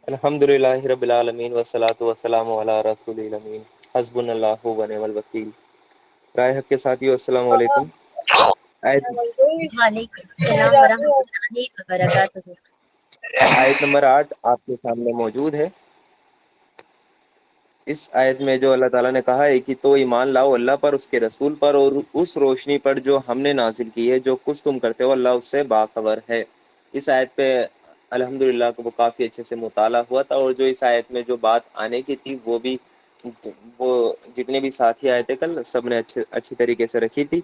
الحمدللہ رب العالمین والصلاۃ والسلام علی رسول الامین حسبنا اللہ ونعم الوکیل۔ رائے حق کے ساتھیو السلام علیکم۔ وعلیکم السلام ورحمۃ اللہ وبرکاتہ۔ آیت نمبر 8 آپ کے سامنے موجود ہے۔ اس آیت میں جو اللہ تعالیٰ نے کہا ہے کہ تو ایمان لاؤ اللہ پر، اس کے رسول پر، اور اس روشنی پر جو ہم نے نازل کی ہے، جو کچھ تم کرتے ہو اللہ اس سے باخبر ہے۔ اس آیت پہ الحمدللہ وہ کافی اچھے سے مطالعہ ہوا تھا، اور جو اس آیت میں جو بات آنے کی تھی وہ جتنے بھی ساتھی آئے تھے کل سب نے اچھی طریقے سے رکھی تھی۔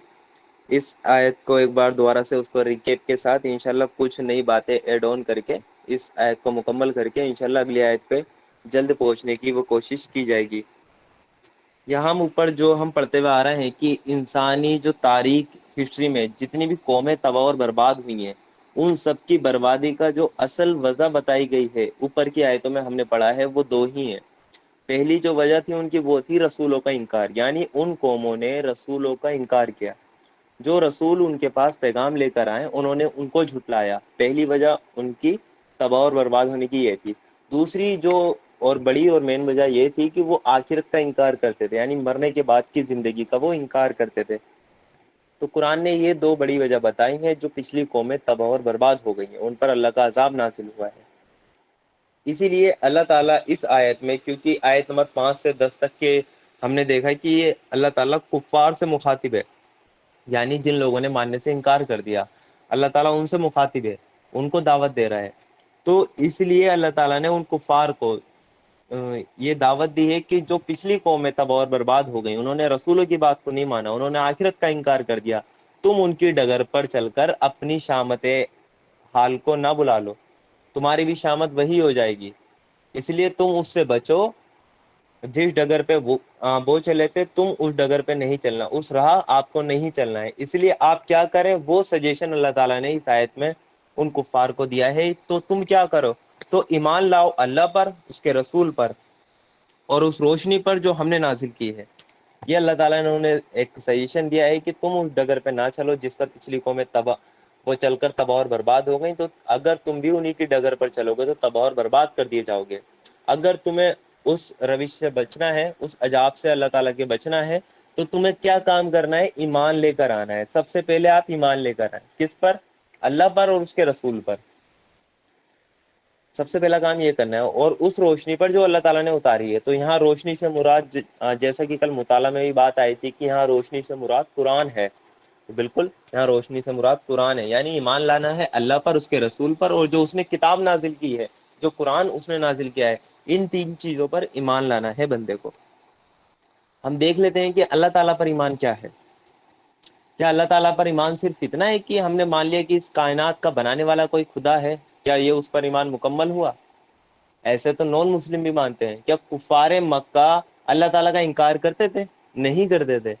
اس آیت کو ایک بار دوبارہ سے اس کو ریکیپ کے ساتھ انشاءاللہ کچھ نئی باتیں ایڈ آن کر کے اس آیت کو مکمل کر کے انشاءاللہ اگلی آیت پہ جلد پہنچنے کی وہ کوشش کی جائے گی۔ یہاں ہم اوپر جو ہم پڑھتے ہوئے آ رہے ہیں کہ انسانی جو تاریخ ہسٹری میں جتنی بھی قومیں تباہ اور برباد ہوئی ہیں، ان سب کی بربادی کا جو اصل وجہ بتائی گئی ہے اوپر کی آیتوں میں ہم نے پڑھا ہے، وہ دو ہی ہیں۔ پہلی جو وجہ تھی ان کی وہ تھی رسولوں کا انکار، یعنی ان قوموں نے رسولوں کا انکار کیا۔ جو رسول ان کے پاس پیغام لے کر آئے انہوں نے ان کو جھٹلایا، پہلی وجہ ان کی تباہ اور برباد ہونے کی یہ تھی۔ دوسری جو اور بڑی اور مین وجہ یہ تھی کہ وہ آخرت کا انکار کرتے تھے، یعنی مرنے کے بعد کی زندگی کا وہ انکار کرتے تھے۔ تو قرآن نے یہ دو بڑی وجہ بتائی ہیں جو پچھلی قومیں تباہ اور برباد ہو گئی ہیں، ان پر اللہ کا عذاب نازل ہوا ہے۔ اسی لیے اللہ تعالیٰ اس آیت میں، کیونکہ آیت نمبر 5 سے 10 تک کے ہم نے دیکھا کہ یہ اللہ تعالیٰ کفار سے مخاطب ہے، یعنی جن لوگوں نے ماننے سے انکار کر دیا، اللہ تعالیٰ ان سے مخاطب ہے، ان کو دعوت دے رہا ہے۔ تو اس لیے اللہ تعالیٰ نے ان کفار کو یہ دعوت دی ہے کہ جو پچھلی قومیں تباہ اور برباد ہو گئی، انہوں نے رسولوں کی بات کو نہیں مانا، انہوں نے آخرت کا انکار کر دیا، تم ان کی ڈگر پر چل کر اپنی شامت حال کو نہ بلا لو، تمہاری بھی شامت وہی ہو جائے گی۔ اس لیے تم اس سے بچو جس ڈگر پہ وہ چلے تھے، تم اس ڈگر پہ نہیں چلنا، اس راہ آپ کو نہیں چلنا ہے۔ اس لیے آپ کیا کریں، وہ سجیشن اللہ تعالیٰ نے اس آیت میں ان کفار کو دیا ہے۔ تو تم کیا کرو، تو ایمان لاؤ اللہ پر، اس کے رسول پر، اور اس روشنی پر جو ہم نے نازل کی ہے۔ یہ اللہ تعالیٰ نے انہیں ایک سجیشن دیا ہے کہ تم اس ڈگر پہ نہ چلو جس پر پچھلی قومیں وہ چل کر تباہ اور برباد ہو گئی، تو اگر تم بھی انہی کی ڈگر پر چلو گے تو تباہ اور برباد کر دیے جاؤ گے۔ اگر تمہیں اس روش سے بچنا ہے، اس عذاب سے اللہ تعالیٰ کے بچنا ہے، تو تمہیں کیا کام کرنا ہے، ایمان لے کر آنا ہے۔ سب سے پہلے آپ ایمان لے کر آئیں، کس پر؟ اللہ پر اور اس کے رسول پر۔ سب سے پہلا کام یہ کرنا ہے، اور اس روشنی پر جو اللہ تعالیٰ نے اتاری ہے۔ تو یہاں روشنی سے مراد جیسا کہ کل مطالعہ میں بھی بات آئی تھی کہ یہاں روشنی سے مراد قرآن ہے، بالکل یہاں روشنی سے مراد قرآن ہے، یعنی ایمان لانا ہے اللہ پر، اس کے رسول پر، اور جو اس نے کتاب نازل کی ہے، جو قرآن اس نے نازل کیا ہے، ان تین چیزوں پر ایمان لانا ہے بندے کو۔ ہم دیکھ لیتے ہیں کہ اللہ تعالیٰ پر ایمان کیا ہے۔ کیا اللہ تعالیٰ پر ایمان صرف اتنا ہے کہ ہم نے مان لیا کہ اس کائنات کا بنانے والا کوئی خدا ہے؟ کیا یہ اس پر ایمان مکمل ہوا؟ ایسے تو نان مسلم بھی مانتے ہیں۔ کیا کفار مکہ اللہ تعالیٰ کا انکار کرتے تھے؟ نہیں کرتے تھے۔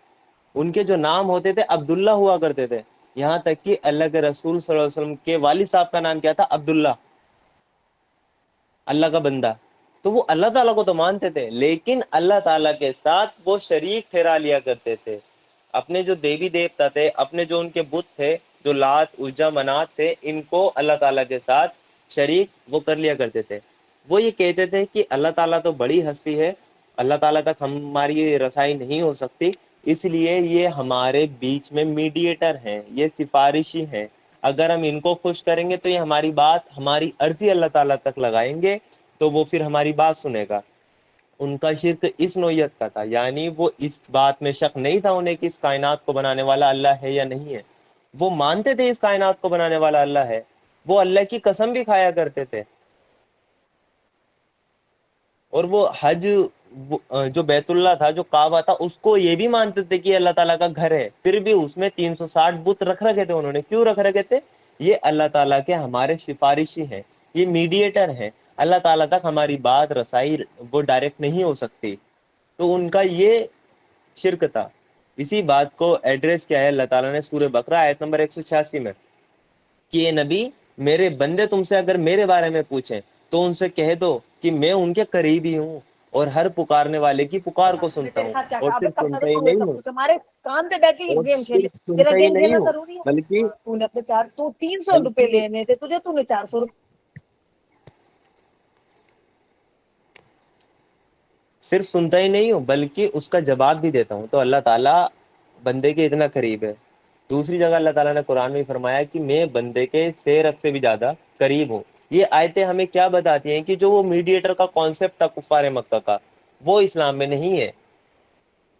ان کے جو نام ہوتے تھے عبداللہ ہوا کرتے تھے، یہاں تک کہ اللہ کے رسول صلی اللہ علیہ وسلم کے والد صاحب کا نام کیا تھا؟ عبداللہ، اللہ کا بندہ۔ تو وہ اللہ تعالیٰ کو تو مانتے تھے، لیکن اللہ تعالیٰ کے ساتھ وہ شریک ٹھہرا لیا کرتے تھے۔ اپنے جو دیوی دیوتا تھے، اپنے جو ان کے بت تھے، جو لات عزا منات تھے، ان کو اللہ تعالیٰ کے ساتھ شریک وہ کر لیا کرتے تھے۔ وہ یہ کہتے تھے کہ اللہ تعالیٰ تو بڑی ہستی ہے، اللہ تعالیٰ تک ہماری رسائی نہیں ہو سکتی، اس لیے یہ ہمارے بیچ میں میڈیٹر ہیں، یہ سفارشی ہیں۔ اگر ہم ان کو خوش کریں گے تو یہ ہماری بات، ہماری عرضی اللہ تعالیٰ تک لگائیں گے، تو وہ پھر ہماری بات سنے گا۔ ان کا شرک اس نوعیت کا تھا، یعنی وہ اس بات میں شک نہیں تھا انہیں کہ اس کائنات کو بنانے والا اللہ ہے یا نہیں ہے۔ وہ مانتے تھے اس کائنات کو بنانے والا اللہ ہے، وہ اللہ کی قسم بھی کھایا کرتے تھے۔ اور وہ حج جو بیت اللہ تھا، جو کعبہ تھا، اس کو یہ بھی مانتے تھے کہ اللہ تعالیٰ کا گھر ہے، پھر بھی اس میں 360 بت رکھ رکھے تھے انہوں نے۔ کیوں رکھ رکھے تھے؟ یہ اللہ تعالیٰ کے ہمارے سفارشی ہیں، یہ میڈیٹر ہیں، اللہ تعالیٰ تک ہماری بات رسائی وہ ڈائریکٹ نہیں ہو سکتی۔ تو ان کا یہ شرک تھا۔ اسی بات کو ایڈریس کیا ہے اللہ تعالیٰ نے سورہ بقرہ آیت نمبر 186 میں، کہ اے نبی، میرے بندے تم سے اگر میرے بارے میں پوچھیں تو ان سے کہہ دو کہ میں ان کے قریبی ہوں، اور ہر پکارنے والے کی پکار کو سنتا ہوں، اور صرف سنتا ہی نہیں ہوں، ہمارے کام پہ بیٹھی اور گیم کھیلے، صرف تیرا سنتا ہی گیم نہیں کھیلنا ہوں، ضروری ہے؟ بلکہ تو نے اپنے 300 روپے بلکہ لینے تھے تجھے، تو نے 400 روپے صرف سنتا ہی نہیں ہوں بلکہ اس کا جواب بھی دیتا ہوں. تو اللہ تعالیٰ بندے کے اتنا قریب ہے. دوسری جگہ اللہ تعالیٰ نے قرآن میں فرمایا کہ میں بندے کے سیر رگ سے بھی زیادہ قریب ہوں. یہ آیتیں ہمیں کیا بتاتی ہیں کہ جو وہ میڈیٹر کا کانسیپٹ تھا کفار مکہ کا، وہ اسلام میں نہیں ہے.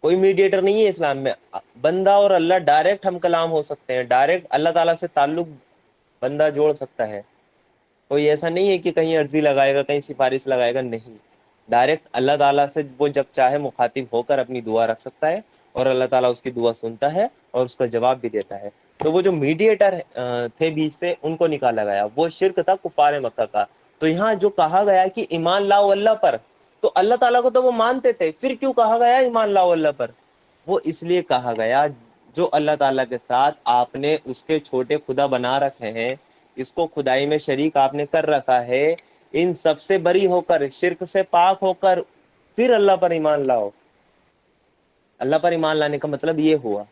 کوئی میڈیٹر نہیں ہے اسلام میں. بندہ اور اللہ ڈائریکٹ ہم کلام ہو سکتے ہیں، ڈائریکٹ اللہ تعالیٰ سے تعلق بندہ جوڑ سکتا ہے. کوئی ایسا نہیں ہے کہ کہیں عرضی لگائے گا، کہیں سفارش لگائے گا، نہیں. ڈائریکٹ اللہ تعالیٰ سے وہ جب چاہے مخاطب ہو کر اپنی دعا رکھ سکتا ہے، اور اللہ تعالیٰ اس کی دعا سنتا ہے اور اس کا جواب بھی دیتا ہے. تو وہ جو میڈیٹر تھے بیچ سے، ان کو نکالا گیا. وہ شرک تھا کفار مکہ کا. تو یہاں جو کہا گیا کہ ایمان لاؤ اللہ پر، تو اللہ تعالیٰ کو تو وہ مانتے تھے، پھر کیوں کہا گیا ایمان لاؤ اللہ پر؟ وہ اس لیے کہا گیا جو اللہ تعالیٰ کے ساتھ آپ نے اس کے چھوٹے خدا بنا رکھے ہیں، اس کو خدائی میں شریک آپ نے کر رکھا ہے، ان سب سے بری ہو کر، شرک سے پاک ہو کر پھر اللہ پر ایمان لاؤ. اللہ پر ایمان لانے کا مطلب یہ ہوا،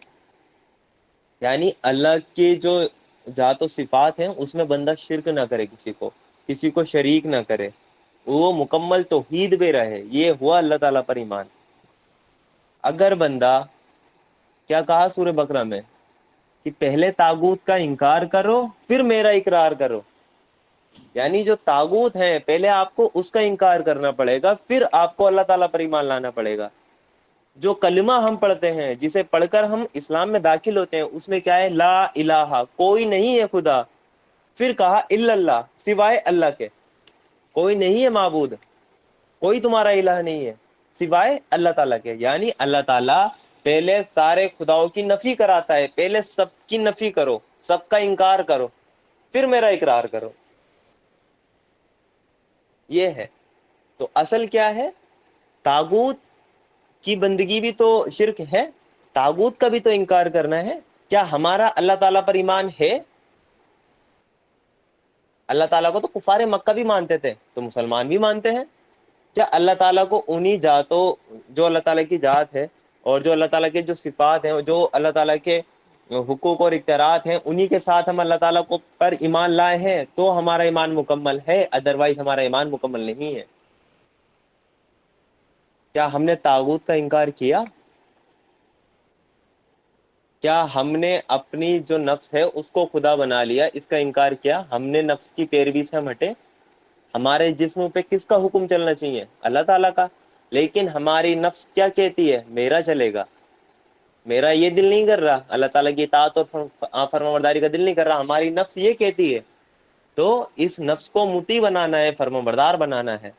یعنی اللہ کی جو ذات و صفات ہیں اس میں بندہ شرک نہ کرے، کسی کو شریک نہ کرے، وہ مکمل توحید میں رہے. یہ ہوا اللہ تعالیٰ پر ایمان. اگر بندہ، کیا کہا سورہ بقرہ میں کہ پہلے طاغوت کا انکار کرو پھر میرا اقرار کرو. یعنی جو طاغوت ہے پہلے آپ کو اس کا انکار کرنا پڑے گا، پھر آپ کو اللہ تعالیٰ پر ایمان لانا پڑے گا. جو کلمہ ہم پڑھتے ہیں، جسے پڑھ کر ہم اسلام میں داخل ہوتے ہیں، اس میں کیا ہے؟ لا الہ، کوئی نہیں ہے خدا. پھر کہا الا اللہ، سوائے اللہ کے کوئی نہیں ہے معبود، کوئی تمہارا الہ نہیں ہے سوائے اللہ تعالیٰ کے. یعنی اللہ تعالیٰ پہلے سارے خداؤں کی نفی کراتا ہے. پہلے سب کی نفی کرو، سب کا انکار کرو، پھر میرا اقرار کرو. یہ ہے. تو اصل کیا ہے؟ طاغوت کی بندگی بھی تو شرک ہے، طاغوت کا بھی تو انکار کرنا ہے. کیا ہمارا اللہ تعالیٰ پر ایمان ہے؟ اللہ تعالیٰ کو تو کفار مکہ بھی مانتے تھے، تو مسلمان بھی مانتے ہیں. کیا اللہ تعالیٰ کو انہی ذاتوں، جو اللہ تعالیٰ کی ذات ہے اور جو اللہ تعالیٰ کے جو صفات ہیں، جو اللہ تعالیٰ کے حقوق اور اختیارات ہیں، انہی کے ساتھ ہم اللہ تعالیٰ کو پر ایمان لائے ہیں تو ہمارا ایمان مکمل ہے، ادروائز ہمارا ایمان مکمل نہیں ہے. کیا ہم نے طاغوت کا انکار کیا؟ کیا ہم نے اپنی جو نفس ہے اس کو خدا بنا لیا، اس کا انکار کیا؟ ہم نے نفس کی پیروی سے ہم ہٹے. ہمارے جسم پہ کس کا حکم چلنا چاہیے؟ اللہ تعالیٰ کا. لیکن ہماری نفس کیا کہتی ہے؟ میرا چلے گا. میرا یہ دل نہیں کر رہا اللہ تعالیٰ کی اطاعت اور فرمانبرداری کا دل نہیں کر رہا، ہماری نفس یہ کہتی ہے. تو اس نفس کو مطیع بنانا ہے، فرمانبردار بنانا ہے.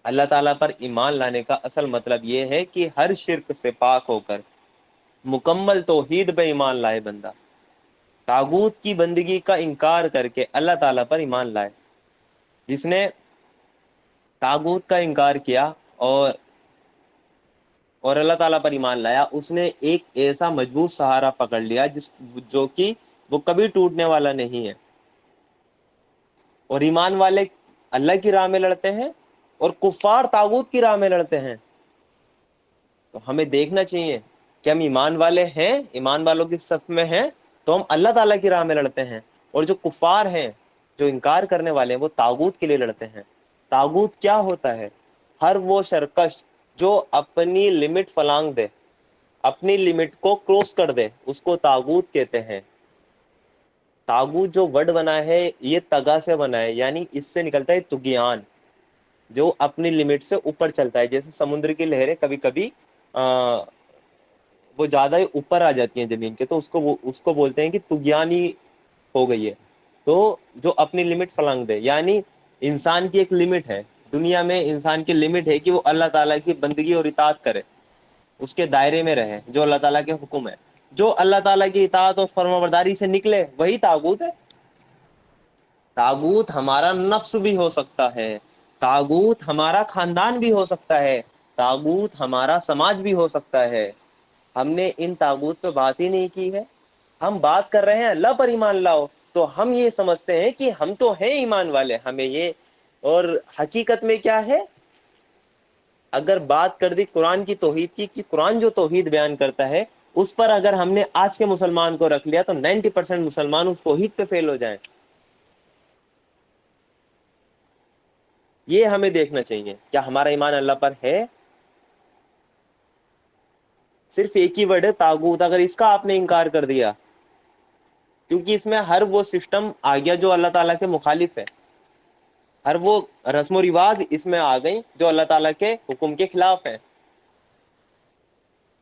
اللہ تعالیٰ پر ایمان لانے کا اصل مطلب یہ ہے کہ ہر شرک سے پاک ہو کر مکمل توحید پہ ایمان لائے بندہ، طاغوت کی بندگی کا انکار کر کے اللہ تعالیٰ پر ایمان لائے. جس نے طاغوت کا انکار کیا اور اللہ تعالیٰ پر ایمان لایا، اس نے ایک ایسا مضبوط سہارا پکڑ لیا جو کہ وہ کبھی ٹوٹنے والا نہیں ہے. اور ایمان والے اللہ کی راہ میں لڑتے ہیں اور کفار طاغوت کی راہ میں لڑتے ہیں. تو ہمیں دیکھنا چاہیے کہ ہم ایمان والے ہیں، ایمان والوں کی صف میں ہیں تو ہم اللہ تعالیٰ کی راہ میں لڑتے ہیں، اور جو کفار ہیں، جو انکار کرنے والے ہیں، وہ طاغوت کے لیے لڑتے ہیں. طاغوت کیا ہوتا ہے؟ ہر وہ سرکش جو اپنی لمٹ فلانگ دے، اپنی لمٹ کو کروس کر دے، اس کو طاغوت کہتے ہیں. طاغوت جو ورڈ بنا ہے یہ تگا سے بنا ہے، یعنی اس سے نکلتا ہے طغیان، جو اپنی لمٹ سے اوپر چلتا ہے. جیسے سمندر کی لہریں کبھی کبھی وہ زیادہ ہی اوپر آ جاتی ہیں زمین کے، تو اس کو بولتے ہیں کہ طغیانی ہو گئی ہے. تو جو اپنی لمٹ فلانگ دے، یعنی انسان کی ایک لمٹ ہے. دنیا میں انسان کی لمٹ ہے کہ وہ اللہ تعالیٰ کی بندگی اور اطاعت کرے، اس کے دائرے میں رہے جو اللہ تعالیٰ کے حکم ہے. جو اللہ تعالیٰ کی اطاعت اور فرمانبرداری سے نکلے وہی طاغوت ہے. طاغوت ہمارا نفس بھی ہو سکتا ہے، طاغوت ہمارا خاندان بھی ہو سکتا ہے، طاغوت ہمارا سماج بھی ہو سکتا ہے. ہم نے ان طاغوت پہ بات ہی نہیں کی ہے. ہم بات کر رہے ہیں اللہ پر ایمان لاؤ، تو ہم یہ سمجھتے ہیں کہ ہم تو ہیں ایمان والے، ہمیں یہ. اور حقیقت میں کیا ہے؟ اگر بات کر دی قرآن کی توحید کی، کہ قرآن جو توحید بیان کرتا ہے اس پر اگر ہم نے آج کے مسلمان کو رکھ لیا تو 90% مسلمان اس توحید پہ فیل ہو جائیں. یہ ہمیں دیکھنا چاہیے، کیا ہمارا ایمان اللہ پر ہے؟ صرف ایک ہی ورڈ ہے طاغوت، اگر اس کا آپ نے انکار کر دیا، کیونکہ اس میں ہر وہ سسٹم آ گیا جو اللہ تعالیٰ کے مخالف ہے، ہر وہ رسم و رواج اس میں آ گئی جو اللہ تعالیٰ کے حکم کے خلاف ہے۔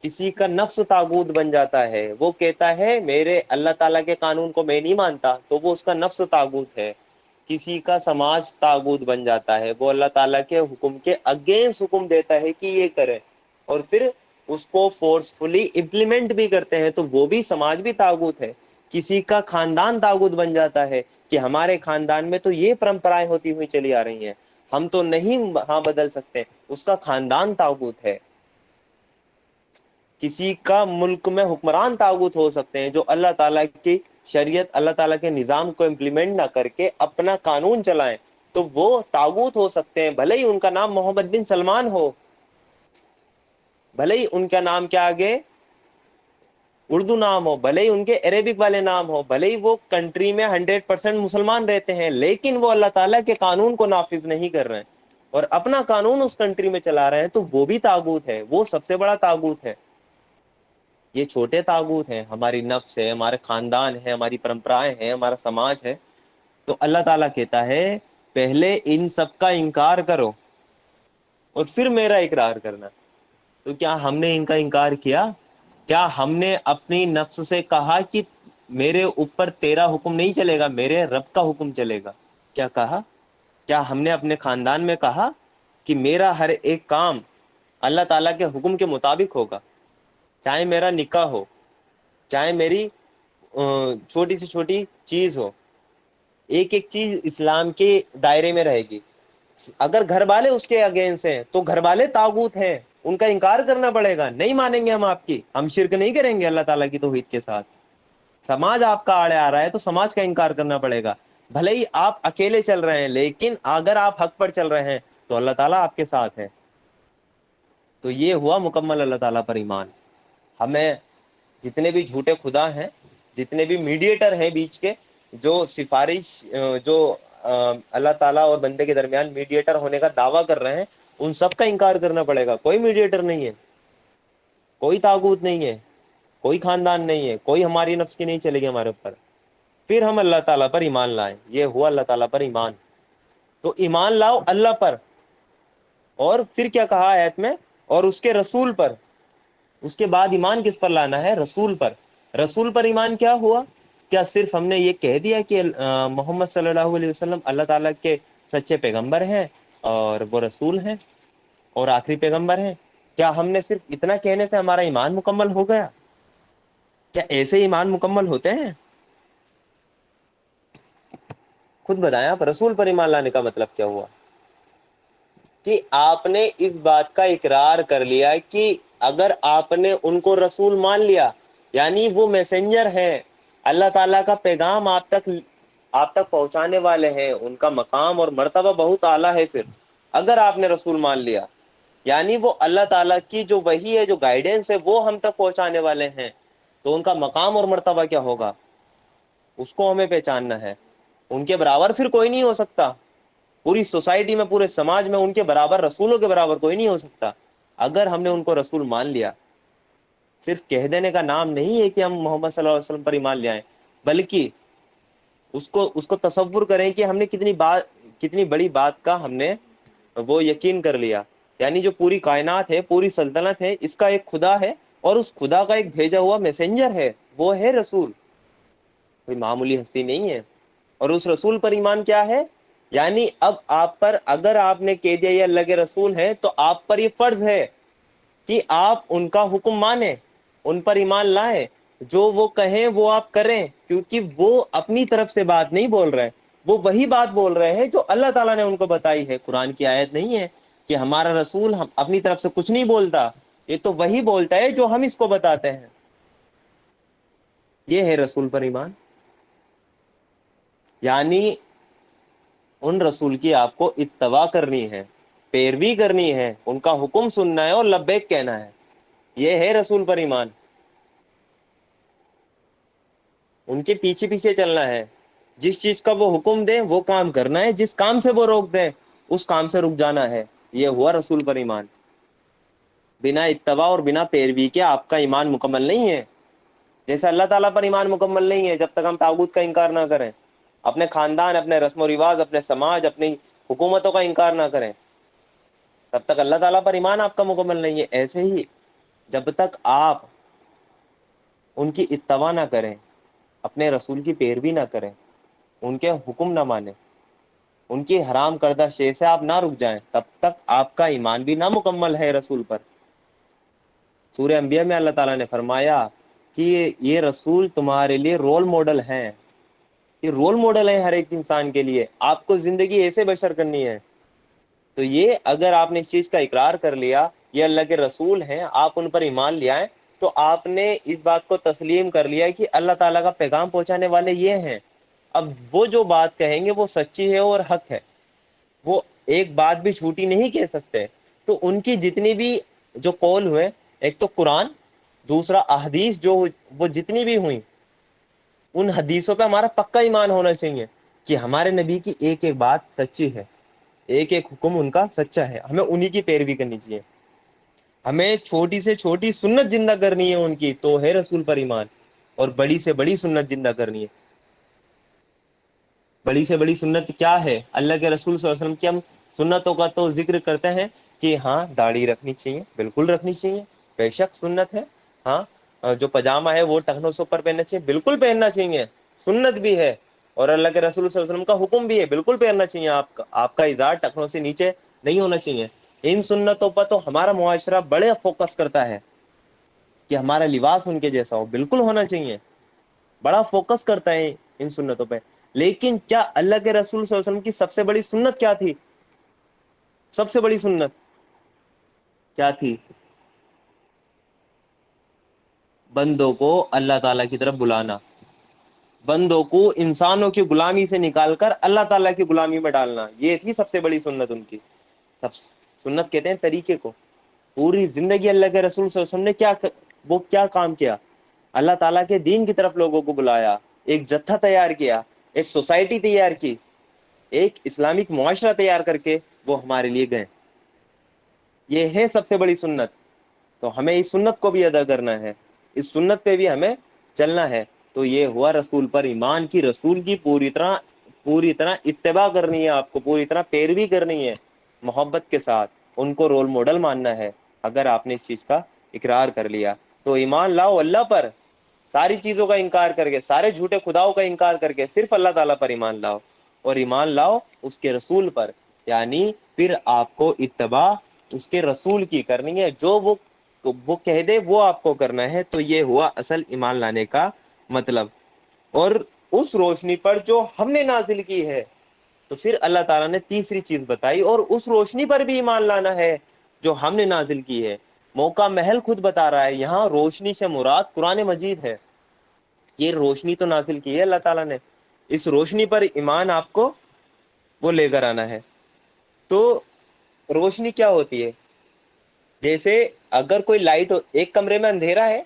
کسی کا نفس طاغوت بن جاتا ہے، وہ کہتا ہے میرے اللہ تعالیٰ کے قانون کو میں نہیں مانتا، تو وہ اس کا نفس طاغوت ہے۔ کسی کا سماج طاغوت بن جاتا ہے، وہ اللہ تعالیٰ کے حکم کے اگینسٹ حکم دیتا ہے کہ یہ کرے، اور پھر اس کو فورسفلی امپلیمنٹ بھی کرتے ہیں، تو وہ بھی سماج بھی طاغوت ہے۔ کسی کا خاندان طاغوت بن جاتا ہے کہ ہمارے خاندان میں تو یہ پرمپرائیں ہوتی ہوئی چلی آ رہی ہیں، ہم تو نہیں ہاں بدل سکتے، اس کا خاندان طاغوت ہے۔ کسی کا ملک میں حکمران طاغوت ہو سکتے ہیں جو اللہ تعالیٰ کی شریعت، اللہ تعالیٰ کے نظام کو امپلیمنٹ نہ کر کے اپنا قانون چلائیں، تو وہ طاغوت ہو سکتے ہیں، بھلے ہی ان کا نام محمد بن سلمان ہو، بھلے ہی ان کا نام کیا آگے اردو نام ہو، بھلے ہی ان کے عربک والے نام ہو، بھلے ہی وہ کنٹری میں 100% مسلمان رہتے ہیں، لیکن وہ اللہ تعالیٰ کے قانون کو نافذ نہیں کر رہے ہیں اور اپنا قانون اس کنٹری میں چلا رہے ہیں، تو وہ بھی طاغوت ہے، وہ سب سے بڑا طاغوت ہے۔ یہ چھوٹے طاغوت ہیں، ہماری نفس ہے، ہمارے خاندان ہے، ہماری پرمپرائیں ہیں، ہمارا سماج ہے۔ تو اللہ تعالیٰ کہتا ہے پہلے ان سب کا انکار کرو اور پھر میرا اقرار کرنا۔ تو کیا ہم نے ان کا انکار کیا؟ کیا ہم نے اپنی نفس سے کہا کہ میرے اوپر تیرا حکم نہیں چلے گا، میرے رب کا حکم چلے گا؟ کیا کہا؟ کیا ہم نے اپنے خاندان میں کہا کہ میرا ہر ایک کام اللہ تعالیٰ کے حکم کے مطابق ہوگا، چاہے میرا نکاح ہو، چاہے میری چھوٹی سے چھوٹی چیز ہو، ایک ایک چیز اسلام کے دائرے میں رہے گی؟ اگر گھر والے اس کے اگینسٹ ہیں تو گھر والے طاغوت ہیں، ان کا انکار کرنا پڑے گا، نہیں مانیں گے ہم آپ کی، ہم شرک نہیں کریں گے اللہ تعالیٰ کی توحید کے ساتھ۔ سماج آپ کا آڑے آ رہا ہے تو سماج کا انکار کرنا پڑے گا، بھلے ہی آپ اکیلے چل رہے ہیں، لیکن اگر آپ حق پر چل رہے ہیں تو اللہ تعالیٰ آپ کے ساتھ ہے۔ تو یہ ہوا مکمل اللہ تعالیٰ پر ایمان۔ ہمیں جتنے بھی جھوٹے خدا ہیں، جتنے بھی میڈیٹر ہیں بیچ کے، جو سفارش جو اللہ تعالیٰ اور بندے کے درمیان میڈیٹر ہونے کا دعویٰ کر رہے ہیں، ان سب کا انکار کرنا پڑے گا۔ کوئی میڈیٹر نہیں ہے، کوئی طاغوت نہیں ہے، کوئی خاندان نہیں ہے، کوئی ہماری نفس کی نہیں چلے گی ہمارے اوپر۔ پھر ہم اللہ تعالیٰ پر ایمان لائیں، یہ ہوا اللہ تعالیٰ پر ایمان۔ تو ایمان لاؤ اللہ پر، اور پھر کیا کہا آیت میں، اور اس کے رسول پر۔ اس کے بعد ایمان کس پر لانا ہے؟ رسول پر۔ رسول پر ایمان کیا ہوا؟ کیا صرف ہم نے یہ کہہ دیا کہ محمد صلی اللہ علیہ وسلم اللہ تعالیٰ کے سچے پیغمبر ہیں اور وہ رسول ہیں اور آخری پیغمبر ہیں؟ کیا ہم نے صرف اتنا کہنے سے ہمارا ایمان مکمل ہو گیا؟ کیا ایسے ایمان مکمل ہوتے ہیں؟ خود بتائیں آپ، رسول پر ایمان لانے کا مطلب کیا ہوا؟ کہ آپ نے اس بات کا اقرار کر لیا کہ اگر آپ نے ان کو رسول مان لیا، یعنی وہ میسنجر ہیں، اللہ تعالیٰ کا پیغام آپ تک پہنچانے والے ہیں، ان کا مقام اور مرتبہ بہت اعلیٰ ہے۔ پھر اگر آپ نے رسول مان لیا، یعنی وہ اللہ تعالیٰ کی جو وحی ہے، جو گائیڈنس ہے، وہ ہم تک پہنچانے والے ہیں، تو ان کا مقام اور مرتبہ کیا ہوگا، اس کو ہمیں پہچاننا ہے۔ ان کے برابر پھر کوئی نہیں ہو سکتا، پوری سوسائٹی میں، پورے سماج میں ان کے برابر، رسولوں کے برابر کوئی نہیں ہو سکتا۔ اگر ہم نے ان کو رسول مان لیا، صرف کہہ دینے کا نام نہیں ہے کہ ہم محمد صلی اللہ علیہ وسلم پر ایمان لے آئیں، بلکہ اس کو تصور کریں کہ ہم نے کتنی بڑی بات کا ہم نے وہ یقین کر لیا۔ یعنی جو پوری کائنات ہے، پوری سلطنت ہے، اس کا ایک خدا ہے، اور اس خدا کا ایک بھیجا ہوا میسنجر ہے، وہ ہے رسول، کوئی معمولی ہستی نہیں ہے۔ اور اس رسول پر ایمان کیا ہے؟ یعنی اب آپ پر، اگر آپ نے کہہ دیا یہ اللہ کے رسول ہیں، تو آپ پر یہ فرض ہے کہ آپ ان کا حکم مانیں، ان پر ایمان لائیں، جو وہ کہیں وہ آپ کریں، کیونکہ وہ اپنی طرف سے بات نہیں بول رہے، وہ وہی بات بول رہے ہیں جو اللہ تعالیٰ نے ان کو بتائی ہے۔ قرآن کی آیت نہیں ہے کہ ہمارا رسول ہم اپنی طرف سے کچھ نہیں بولتا، یہ تو وہی بولتا ہے جو ہم اس کو بتاتے ہیں۔ یہ ہے رسول پر ایمان۔ یعنی ان رسول کی آپ کو اتباع کرنی ہے، پیروی کرنی ہے، ان کا حکم سننا ہے اور لبیک کہنا ہے، یہ ہے رسول پر ایمان۔ ان کے پیچھے پیچھے چلنا ہے، جس چیز کا وہ حکم دیں وہ کام کرنا ہے، جس کام سے وہ روک دیں اس کام سے رک جانا ہے، یہ ہوا رسول پر ایمان۔ بنا اتباع اور بنا پیروی کے آپ کا ایمان مکمل نہیں ہے۔ جیسے اللہ تعالیٰ پر ایمان مکمل نہیں ہے جب تک ہم طاغوت کا انکار نہ کریں، اپنے خاندان، اپنے رسم و رواج، اپنے سماج، اپنی حکومتوں کا انکار نہ کریں، تب تک اللہ تعالیٰ پر ایمان آپ کا مکمل نہیں ہے۔ ایسے ہی جب تک آپ ان کی اتباع نہ کریں، اپنے رسول کی پیروی نہ کریں، ان کے حکم نہ مانیں، ان کی حرام کردہ شے سے آپ نہ رک جائیں، تب تک آپ کا ایمان بھی نامکمل ہے رسول پر۔ سورہ انبیاء میں اللہ تعالیٰ نے فرمایا کہ یہ رسول تمہارے لیے رول ماڈل ہیں، یہ رول ماڈل ہیں ہر ایک انسان کے لیے، آپ کو زندگی ایسے بشر کرنی ہے۔ تو یہ اگر آپ نے اس چیز کا اقرار کر لیا یہ اللہ کے رسول ہیں، آپ ان پر ایمان لے آئیں، تو آپ نے اس بات کو تسلیم کر لیا کہ اللہ تعالیٰ کا پیغام پہنچانے والے یہ ہیں۔ اب وہ جو بات کہیں گے وہ سچی ہے اور حق ہے، وہ ایک بات بھی جھوٹی نہیں کہہ سکتے۔ تو ان کی جتنی بھی جو قول ہوئے، ایک تو قرآن، دوسرا احادیث جو وہ جتنی بھی ہوئیں، ان حدیثوں پہ ہمارا پکا ایمان ہونا چاہیے کہ ہمارے نبی کی ایک ایک بات سچی ہے، ایک ایک حکم ان کا سچا ہے، ہمیں انہی کی پیروی کرنی چاہیے۔ ہمیں چھوٹی سے چھوٹی سنت زندہ کرنی ہے ان کی، تو ہے رسول پر ایمان، اور بڑی سے بڑی سنت زندہ کرنی ہے۔ بڑی سے بڑی سنت کیا ہے؟ اللہ کے رسول صلی اللہ علیہ وسلم کی ہم سنتوں کا تو ذکر کرتے ہیں کہ ہاں داڑھی رکھنی چاہیے، بالکل رکھنی چاہیے، بے شک سنت ہے۔ ہاں جو پاجامہ ہے وہ ٹخنوں سے اوپر پہننا چاہیے، بالکل پہننا چاہیے، سنت بھی ہے۔ اور اللہ کے رسول صلی اللہ علیہ وسلم کا حکم بھی ہے، بالکل پہننا چاہیے، آپ کا ازار ٹخنوں سے نیچے نہیں ہونا چاہیے۔ ان سنتوں پر تو ہمارا معاشرہ بڑے فوکس کرتا ہے کہ ہمارا لباس ان کے جیسا ہو، بالکل ہونا چاہیے، بڑا فوکس کرتا ہے ان سنتوں پہ۔ لیکن کیا اللہ کے رسول صلی اللہ علیہ وسلم کی سب سے بڑی سنت کیا تھی؟ سب سے بڑی سنت کیا تھی؟ بندوں کو اللہ تعالیٰ کی طرف بلانا، بندوں کو انسانوں کی غلامی سے نکال کر اللہ تعالیٰ کی غلامی میں ڈالنا، یہ تھی سب سے بڑی سنت ان کی۔ سب سنت کہتے ہیں طریقے کو۔ پوری زندگی اللہ کے رسول صلی اللہ علیہ وسلم نے وہ کیا کام کیا؟ اللہ تعالیٰ کے دین کی طرف لوگوں کو بلایا، ایک جتھا تیار کیا، ایک سوسائٹی تیار کی، ایک اسلامک معاشرہ تیار کر کے وہ ہمارے لیے گئے۔ یہ ہے سب سے بڑی سنت۔ تو ہمیں اس سنت کو بھی ادا کرنا ہے، اس سنت پہ بھی ہمیں چلنا ہے۔ تو یہ ہوا رسول پر ایمان کی، رسول کی پوری طرح اتباع کرنی ہے، آپ کو پوری طرح پیروی کرنی ہے، محبت کے ساتھ ان کو رول ماڈل ماننا ہے۔ اگر آپ نے اس چیز کا اقرار کر لیا تو ایمان لاؤ اللہ پر، ساری چیزوں کا انکار کر کے، سارے جھوٹے خداؤں کا انکار کر کے صرف اللہ تعالیٰ پر ایمان لاؤ، اور ایمان لاؤ اس کے رسول پر۔ یعنی پھر آپ کو اتباع اس کے رسول کی کرنی ہے، جو وہ کہہ دے وہ آپ کو کرنا ہے۔ تو یہ ہوا اصل ایمان لانے کا مطلب۔ اور اس روشنی پر جو ہم نے نازل کی ہے، تو پھر اللہ تعالیٰ نے تیسری چیز بتائی، اور اس روشنی پر بھی ایمان لانا ہے جو ہم نے نازل کی ہے۔ موقع محل خود بتا رہا ہے، یہاں روشنی سے مراد قرآن مجید ہے۔ یہ روشنی تو نازل کی ہے اللہ تعالیٰ نے، اس روشنی پر ایمان آپ کو وہ لے کر آنا ہے۔ تو روشنی کیا ہوتی ہے؟ جیسے اگر کوئی لائٹ ایک کمرے میں اندھیرا ہے،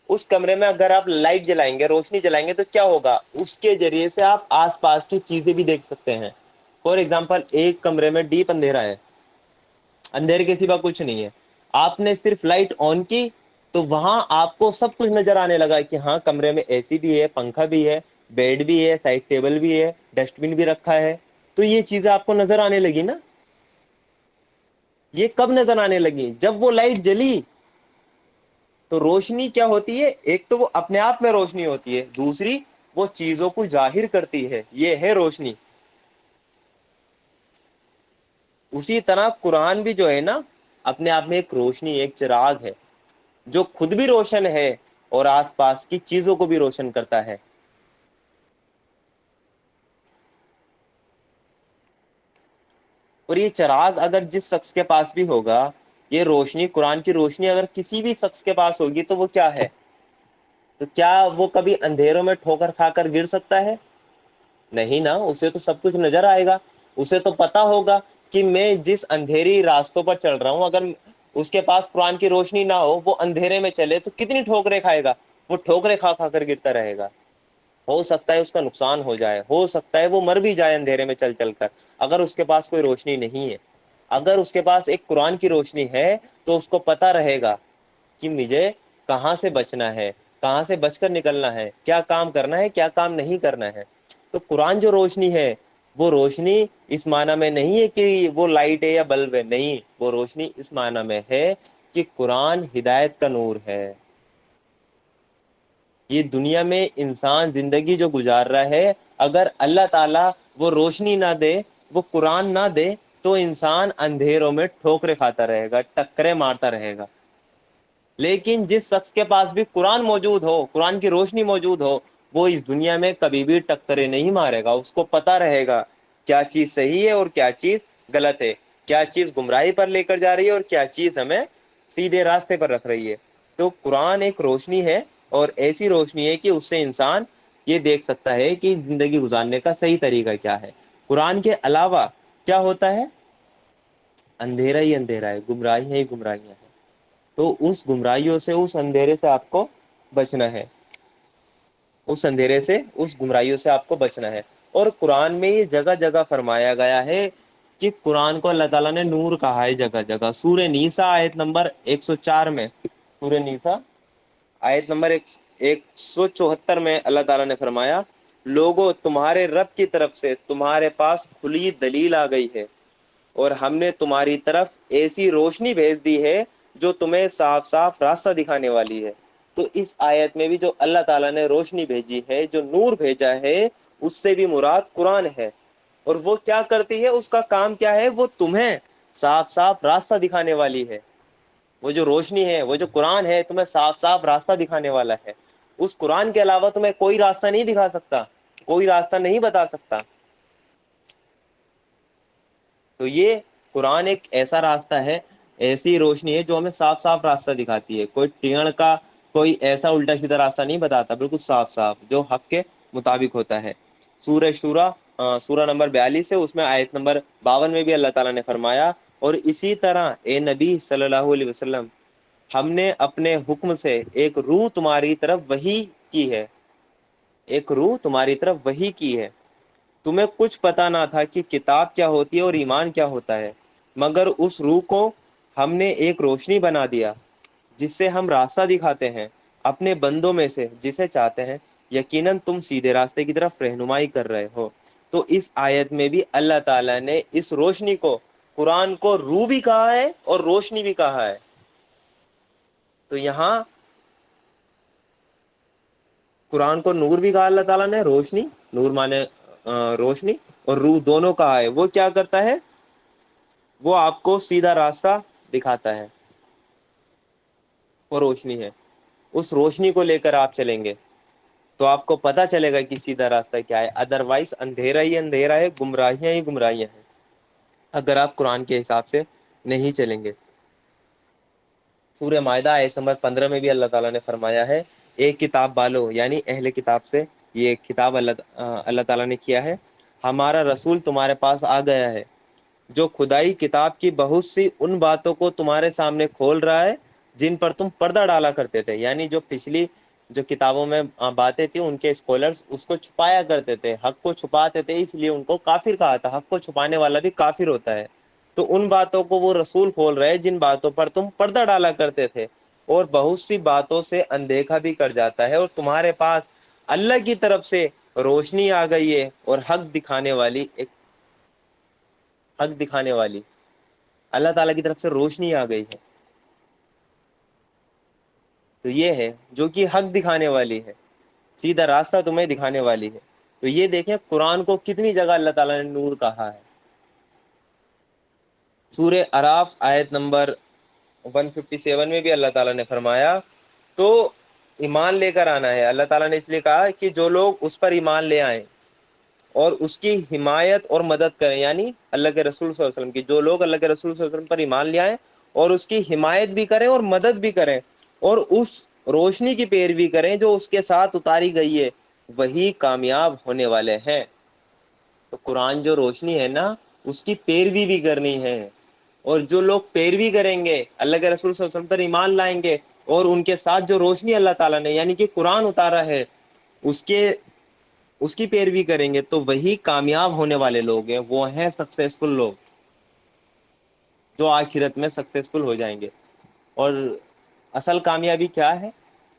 اس کمرے میں اگر آپ لائٹ جلائیں گے، روشنی جلائیں گے، تو کیا ہوگا؟ اس کے ذریعے سے آپ آس پاس کی چیزیں بھی دیکھ سکتے ہیں۔ فور ایگزامپل، ایک کمرے میں ڈیپ اندھیرا ہے، اندھیرے کے سوا کچھ نہیں ہے، آپ نے صرف لائٹ آن کی تو وہاں آپ کو سب کچھ نظر آنے لگا کہ ہاں کمرے میں اے سی بھی ہے، پنکھا بھی ہے، بیڈ بھی ہے، سائڈ ٹیبل بھی ہے، ڈسٹ بن بھی رکھا ہے۔ تو یہ چیزیں آپ کو نظر آنے لگی نا۔ یہ کب نظر آنے لگی؟ جب وہ لائٹ جلی۔ تو روشنی کیا ہوتی ہے؟ ایک تو وہ اپنے آپ میں روشنی ہوتی ہے، دوسری وہ چیزوں کو ظاہر کرتی ہے، یہ ہے روشنی۔ اسی طرح قرآن بھی جو ہے نا، اپنے آپ میں ایک روشنی، ایک چراغ ہے، جو خود بھی روشن ہے اور آس پاس کی چیزوں کو بھی روشن کرتا ہے۔ اور یہ چراغ اگر جس شخص کے پاس بھی ہوگا، یہ روشنی، قرآن کی روشنی اگر کسی بھی شخص کے پاس ہوگی، تو وہ کیا ہے؟ تو کیا وہ کبھی اندھیروں میں ٹھوکر کھا کر گر سکتا ہے؟ نہیں نا، اسے تو سب کچھ نظر آئے گا، اسے تو پتا ہوگا کہ میں جس اندھیری راستوں پر چل رہا ہوں، اگر اس کے پاس قرآن کی روشنی نہ ہو، وہ اندھیرے میں چلے تو کتنی ٹھوکریں کھائے گا؟ وہ ٹھوکریں کھا کھا کر گرتا رہے گا۔ ہو سکتا ہے اس کا نقصان ہو جائے، ہو سکتا ہے وہ مر بھی جائے اندھیرے میں چل چل کر، اگر اس کے پاس کوئی روشنی نہیں ہے۔ اگر اس کے پاس ایک قرآن کی روشنی ہے تو اس کو پتہ رہے گا کہ مجھے کہاں سے بچنا ہے، کہاں سے بچ کر نکلنا ہے، کیا کام کرنا ہے، کیا کام نہیں کرنا ہے۔ تو قرآن جو روشنی ہے، وہ روشنی اس معنی میں نہیں ہے کہ وہ لائٹ ہے یا بلب ہے، نہیں، وہ روشنی اس معنی میں ہے کہ قرآن ہدایت کا نور ہے۔ یہ دنیا میں انسان زندگی جو گزار رہا ہے، اگر اللہ تعالیٰ وہ روشنی نہ دے، وہ قرآن نہ دے، تو انسان اندھیروں میں ٹھوکریں کھاتا رہے گا، ٹکریں مارتا رہے گا۔ لیکن جس شخص کے پاس بھی قرآن موجود ہو، قرآن کی روشنی موجود ہو، وہ اس دنیا میں کبھی بھی ٹکریں نہیں مارے گا، اس کو پتہ رہے گا کیا چیز صحیح ہے اور کیا چیز غلط ہے، کیا چیز گمراہی پر لے کر جا رہی ہے اور کیا چیز ہمیں سیدھے راستے پر رکھ رہی ہے۔ تو قرآن ایک روشنی ہے، اور ایسی روشنی ہے کہ اس سے انسان یہ دیکھ سکتا ہے کہ زندگی گزارنے کا صحیح طریقہ کیا ہے۔ قرآن کے علاوہ کیا ہوتا ہے؟ اندھیرا ہی اندھیرا ہے، گمراہیاں ہی گمراہیاں ہیں۔ تو اس گمراہیوں سے، اس اندھیرے سے آپ کو بچنا ہے، اس اندھیرے سے، اس گمراہیوں سے آپ کو بچنا ہے۔ اور قرآن میں یہ جگہ جگہ فرمایا گیا ہے کہ قرآن کو اللہ تعالیٰ نے نور کہا ہے جگہ جگہ۔ سورہ نیسا آیت نمبر 104 میں، سورہ نیسا آیت نمبر 174 میں اللہ تعالیٰ نے فرمایا، لوگوں تمہارے رب کی طرف سے تمہارے پاس کھلی دلیل آ گئی ہے، اور ہم نے تمہاری طرف ایسی روشنی بھیج دی ہے جو تمہیں صاف صاف راستہ دکھانے والی ہے۔ تو اس آیت میں بھی جو اللہ تعالیٰ نے روشنی بھیجی ہے، جو نور بھیجا ہے، اس سے بھی مراد قرآن ہے۔ اور وہ کیا کرتی ہے، اس کا کام کیا ہے؟ وہ تمہیں صاف صاف راستہ دکھانے والی ہے۔ وہ جو روشنی ہے، وہ جو قرآن ہے، تمہیں صاف صاف راستہ دکھانے والا ہے۔ اس قرآن کے علاوہ تمہیں کوئی راستہ نہیں دکھا سکتا، کوئی راستہ نہیں بتا سکتا۔ تو یہ قرآن ایک ایسا راستہ ہے، ایسی روشنی ہے جو ہمیں صاف صاف راستہ دکھاتی ہے۔ کوئی ٹیڑھ کا، کوئی ایسا الٹا سیدھا راستہ نہیں بتاتا، بالکل صاف صاف جو حق کے مطابق ہوتا ہے۔ سورہ شورا، سورہ نمبر 42 ہے، اس میں آیت نمبر 52 میں بھی اللہ تعالیٰ نے فرمایا، اور اسی طرح اے نبی صلی اللہ علیہ وسلم، ہم نے اپنے حکم سے ایک روح تمہاری طرف وحی کی ہے، ایک روح تمہاری طرف وحی کی ہے۔ تمہیں کچھ پتا نہ تھا کہ کتاب کیا ہوتی ہے اور ایمان کیا ہوتا ہے، مگر اس روح کو ہم نے ایک روشنی بنا دیا جس سے ہم راستہ دکھاتے ہیں اپنے بندوں میں سے جسے چاہتے ہیں، یقیناً تم سیدھے راستے کی طرف رہنمائی کر رہے ہو۔ تو اس آیت میں بھی اللہ تعالیٰ نے اس روشنی کو، قرآن کو روح بھی کہا ہے اور روشنی بھی کہا ہے۔ تو یہاں قرآن کو نور بھی کہا اللہ تعالیٰ نے، روشنی، نور مانے روشنی، اور روح دونوں کہا ہے۔ وہ کیا کرتا ہے؟ وہ آپ کو سیدھا راستہ دکھاتا ہے، وہ روشنی ہے۔ اس روشنی کو لے کر آپ چلیں گے تو آپ کو پتا چلے گا کہ سیدھا راستہ کیا ہے، ادروائز اندھیرا ہی اندھیرا ہے، گمراہیاں ہی گمراہیاں ہیں، اگر آپ قرآن کے حساب سے نہیں چلیں گے۔ سورہ مائدہ آیت نمبر 15 میں بھی اللہ تعالیٰ نے فرمایا ہے، ایک کتاب والو یعنی اہل کتاب سے یہ کتاب اللہ تعالیٰ نے کیا ہے، ہمارا رسول تمہارے پاس آ گیا ہے جو خدائی کتاب کی بہت سی ان باتوں کو تمہارے سامنے کھول رہا ہے جن پر تم پردہ ڈالا کرتے تھے۔ یعنی جو پچھلی جو کتابوں میں باتیں تھیں، ان کے اسکالرز اس کو چھپایا کرتے تھے، حق کو چھپاتے تھے، اس لیے ان کو کافر کہا تھا۔ حق کو چھپانے والا بھی کافر ہوتا ہے۔ تو ان باتوں کو وہ رسول کھول رہے جن باتوں پر تم پردہ ڈالا کرتے تھے، اور بہت سی باتوں سے اندیکھا بھی کر جاتا ہے، اور تمہارے پاس اللہ کی طرف سے روشنی آ گئی ہے اور حق دکھانے والی، ایک حق دکھانے والی اللہ تعالیٰ کی طرف سے روشنی آ گئی ہے۔ تو یہ ہے جو کہ حق دکھانے والی ہے، سیدھا راستہ تمہیں دکھانے والی ہے۔ تو یہ دیکھیں قرآن کو کتنی جگہ اللہ تعالیٰ نے نور کہا ہے۔ سورہ اعراف آیت نمبر 157 میں بھی اللہ تعالیٰ نے فرمایا، تو ایمان لے کر آنا ہے۔ اللہ تعالیٰ نے اس لیے کہا کہ جو لوگ اس پر ایمان لے آئیں اور اس کی حمایت اور مدد کریں، یعنی اللہ کے رسول صلی اللہ علیہ وسلم کی، جو لوگ اللہ کے رسول صلی اللہ علیہ وسلم پر ایمان لے آئیں اور اس کی حمایت بھی کریں اور مدد بھی کریں اور اس روشنی کی پیروی کریں جو اس کے ساتھ اتاری گئی ہے، وہی کامیاب ہونے والے ہیں۔ تو قرآن جو روشنی ہے نا، اس کی پیروی بھی کرنی ہے، اور جو لوگ پیروی کریں گے، اللہ کے رسول صلی اللہ علیہ وسلم پر ایمان لائیں گے اور ان کے ساتھ جو روشنی اللہ تعالیٰ نے یعنی کہ قرآن اتارا ہے، اس کے اس کی پیروی کریں گے تو وہی کامیاب ہونے والے لوگ ہیں، وہ ہیں سکسیسفل لوگ جو آخرت میں سکسیسفل ہو جائیں گے۔ اور اصل کامیابی کیا ہے؟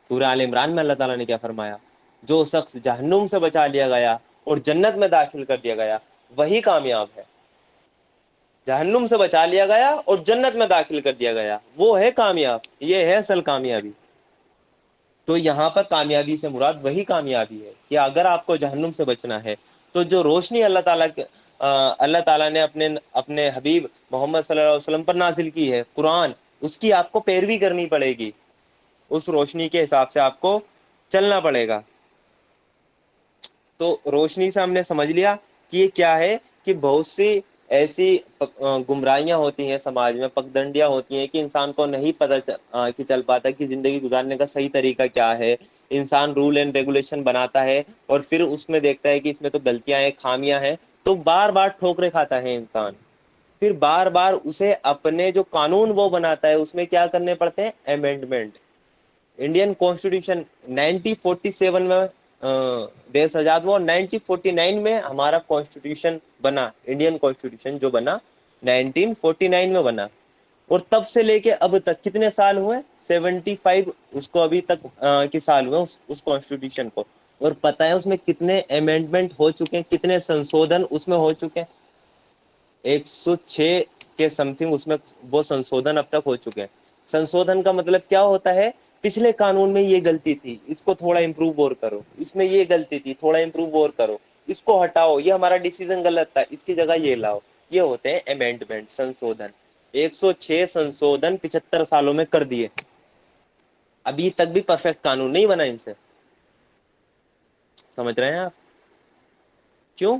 سورہ آل عمران میں اللہ تعالیٰ نے کیا فرمایا؟ جو شخص جہنم سے بچا لیا گیا اور جنت میں داخل کر دیا گیا وہی کامیاب ہے۔ جہنم سے بچا لیا گیا اور جنت میں داخل کر دیا گیا، وہ ہے کامیاب، یہ ہے اصل کامیابی۔ تو یہاں پر کامیابی سے مراد وہی کامیابی ہے کہ اگر آپ کو جہنم سے بچنا ہے تو جو روشنی اللہ تعالیٰ نے اپنے حبیب محمد صلی اللہ علیہ وسلم پر نازل کی ہے، قرآن، اس کی آپ کو پیروی کرنی پڑے گی، اس روشنی کے حساب سے آپ کو چلنا پڑے گا۔ تو روشنی سے ہم نے سمجھ لیا کہ یہ کیا ہے، کہ بہت سی ایسی گمراہیاں ہوتی ہیں سماج میں، پگڈنڈیاں ہوتی ہیں کہ انسان کو نہیں پتہ چل پاتا کہ زندگی گزارنے کا صحیح طریقہ کیا ہے۔ انسان رول اینڈ ریگولیشن بناتا ہے اور پھر اس میں دیکھتا ہے کہ اس میں تو غلطیاں ہیں، خامیاں ہیں، تو بار بار ٹھوکریں کھاتا ہے انسان، پھر بار بار اسے اپنے جو قانون وہ بناتا ہے اس میں کیا کرنے پڑتے ہیں؟ امینڈمنٹ۔ انڈین کانسٹیٹیوشن 1947 میں دیش آزاد ہوا، 1949 میں ہمارا کانسٹیٹیوشن بنا، انڈین کانسٹیٹیوشن جو بنا 1949 میں بنا، اور تب سے لے کے اب تک کتنے سال ہوئے؟ 75 اس کو ابھی تک کے سال ہوئے اس کانسٹیٹیوشن کو، اور پتہ ہے اس میں کتنے امینڈمنٹ ہو چکے ہیں، کتنے سنشودھن اس میں ہو چکے ہیں؟ 106 کے سم تھنگ اس میں وہ سنشودھن اب تک ہو چکے ہیں۔ سنشودھن کا مطلب کیا ہوتا ہے؟ پچھلے قانون میں یہ غلطی تھی، اس کو تھوڑا امپروو اور کرو، اس میں یہ غلطی تھی، تھوڑا امپروو اور کرو، اس کو ہٹاؤ، یہ ہمارا ڈیسیژن غلط تھا، اس کی جگہ یہ لاؤ، یہ ہوتے ہیں امینڈمنٹ، سنشودھن۔ 106 سنشودھن 75 سالوں میں کر دیے، ابھی تک بھی پرفیکٹ قانون نہیں بنا ان سے۔ سمجھ رہے ہیں آپ؟ کیوں؟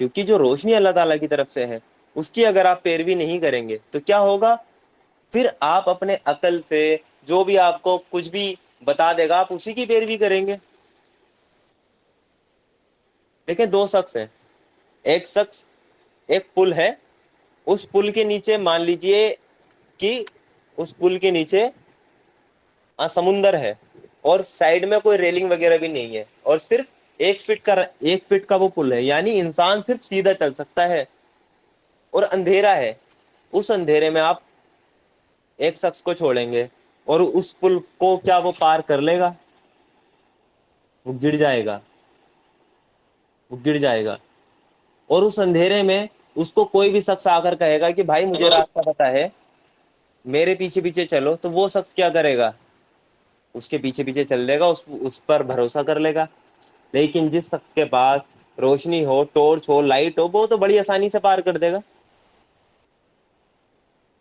کیونکہ جو روشنی اللہ تعالیٰ کی طرف سے ہے اس کی اگر آپ پیروی نہیں کریں گے تو کیا ہوگا؟ پھر آپ اپنے عقل سے جو بھی آپ کو کچھ بھی بتا دے گا آپ اسی کی پیروی کریں گے۔ دیکھیں، دو شخص ہیں، ایک شخص، ایک پل ہے، اس پل کے نیچے مان لیجئے کہ اس پل کے نیچے سمندر ہے، اور سائڈ میں کوئی ریلنگ وغیرہ بھی نہیں ہے، اور صرف 1 فٹ کا وہ پل ہے، یعنی انسان صرف سیدھا چل سکتا ہے، اور اندھیرا ہے۔ اس اندھیرے میں آپ ایک شخص کو چھوڑیں گے اور اس پل کو کیا وہ پار کر لے گا؟ وہ گر جائے گا، وہ گر جائے گا۔ اور اس اندھیرے میں اس کو کوئی بھی شخص آ کر کہے گا کہ بھائی مجھے راستہ پتہ ہے، میرے پیچھے پیچھے چلو، تو وہ شخص کیا کرے گا؟ اس کے پیچھے پیچھے چل دے گا، اس پر بھروسہ کر لے گا۔ لیکن جس شخص کے پاس روشنی ہو، ٹارچ ہو، لائٹ ہو، وہ تو بڑی آسانی سے پار کر دے گا۔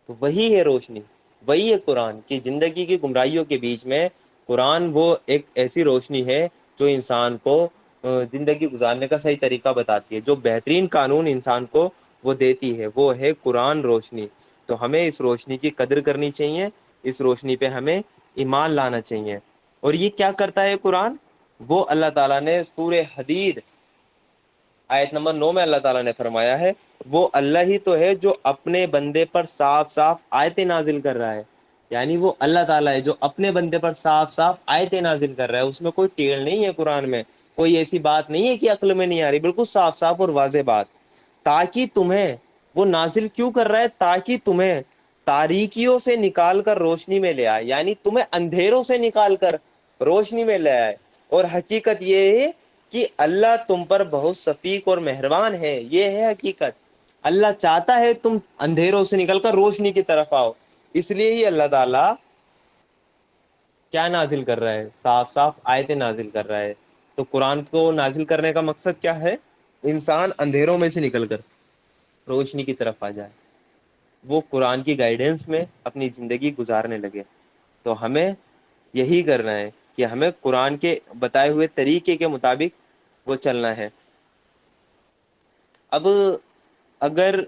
تو وہی ہے روشنی، وہی ہے قرآن کی زندگی کی گمراہیوں کے بیچ میں قرآن وہ ایک ایسی روشنی ہے جو انسان کو زندگی گزارنے کا صحیح طریقہ بتاتی ہے، جو بہترین قانون انسان کو وہ دیتی ہے، وہ ہے قرآن روشنی۔ تو ہمیں اس روشنی کی قدر کرنی چاہیے، اس روشنی پہ ہمیں ایمان لانا چاہیے۔ اور یہ کیا کرتا ہے قرآن؟ وہ اللہ تعالیٰ نے سورہ حدید آیت نمبر 9 میں اللہ تعالیٰ نے فرمایا ہے، وہ اللہ ہی تو ہے جو اپنے بندے پر صاف صاف آیتیں نازل کر رہا ہے۔ یعنی وہ اللہ تعالیٰ ہے جو اپنے بندے پر صاف صاف آیتیں نازل کر رہا ہے، اس میں کوئی ٹیڑھ نہیں ہے، قرآن میں کوئی ایسی بات نہیں ہے کہ عقل میں نہیں آ رہی، بالکل صاف صاف اور واضح بات۔ تاکہ تمہیں وہ نازل کیوں کر رہا ہے؟ تاکہ تمہیں تاریکیوں سے نکال کر روشنی میں لے آئے، یعنی تمہیں اندھیروں سے نکال کر روشنی میں لے آئے۔ اور حقیقت یہ ہے کہ اللہ تم پر بہت شفیق اور مہربان ہے، یہ ہے حقیقت۔ اللہ چاہتا ہے تم اندھیروں سے نکل کر روشنی کی طرف آؤ، اس لیے ہی اللہ تعالیٰ کیا نازل کر رہا ہے؟ صاف صاف آیتیں نازل کر رہا ہے۔ تو قرآن کو نازل کرنے کا مقصد کیا ہے؟ انسان اندھیروں میں سے نکل کر روشنی کی طرف آ جائے، وہ قرآن کی گائیڈنس میں اپنی زندگی گزارنے لگے۔ تو ہمیں یہی کرنا ہے کہ ہمیں قرآن کے بتائے ہوئے طریقے کے مطابق وہ چلنا ہے۔ اب اگر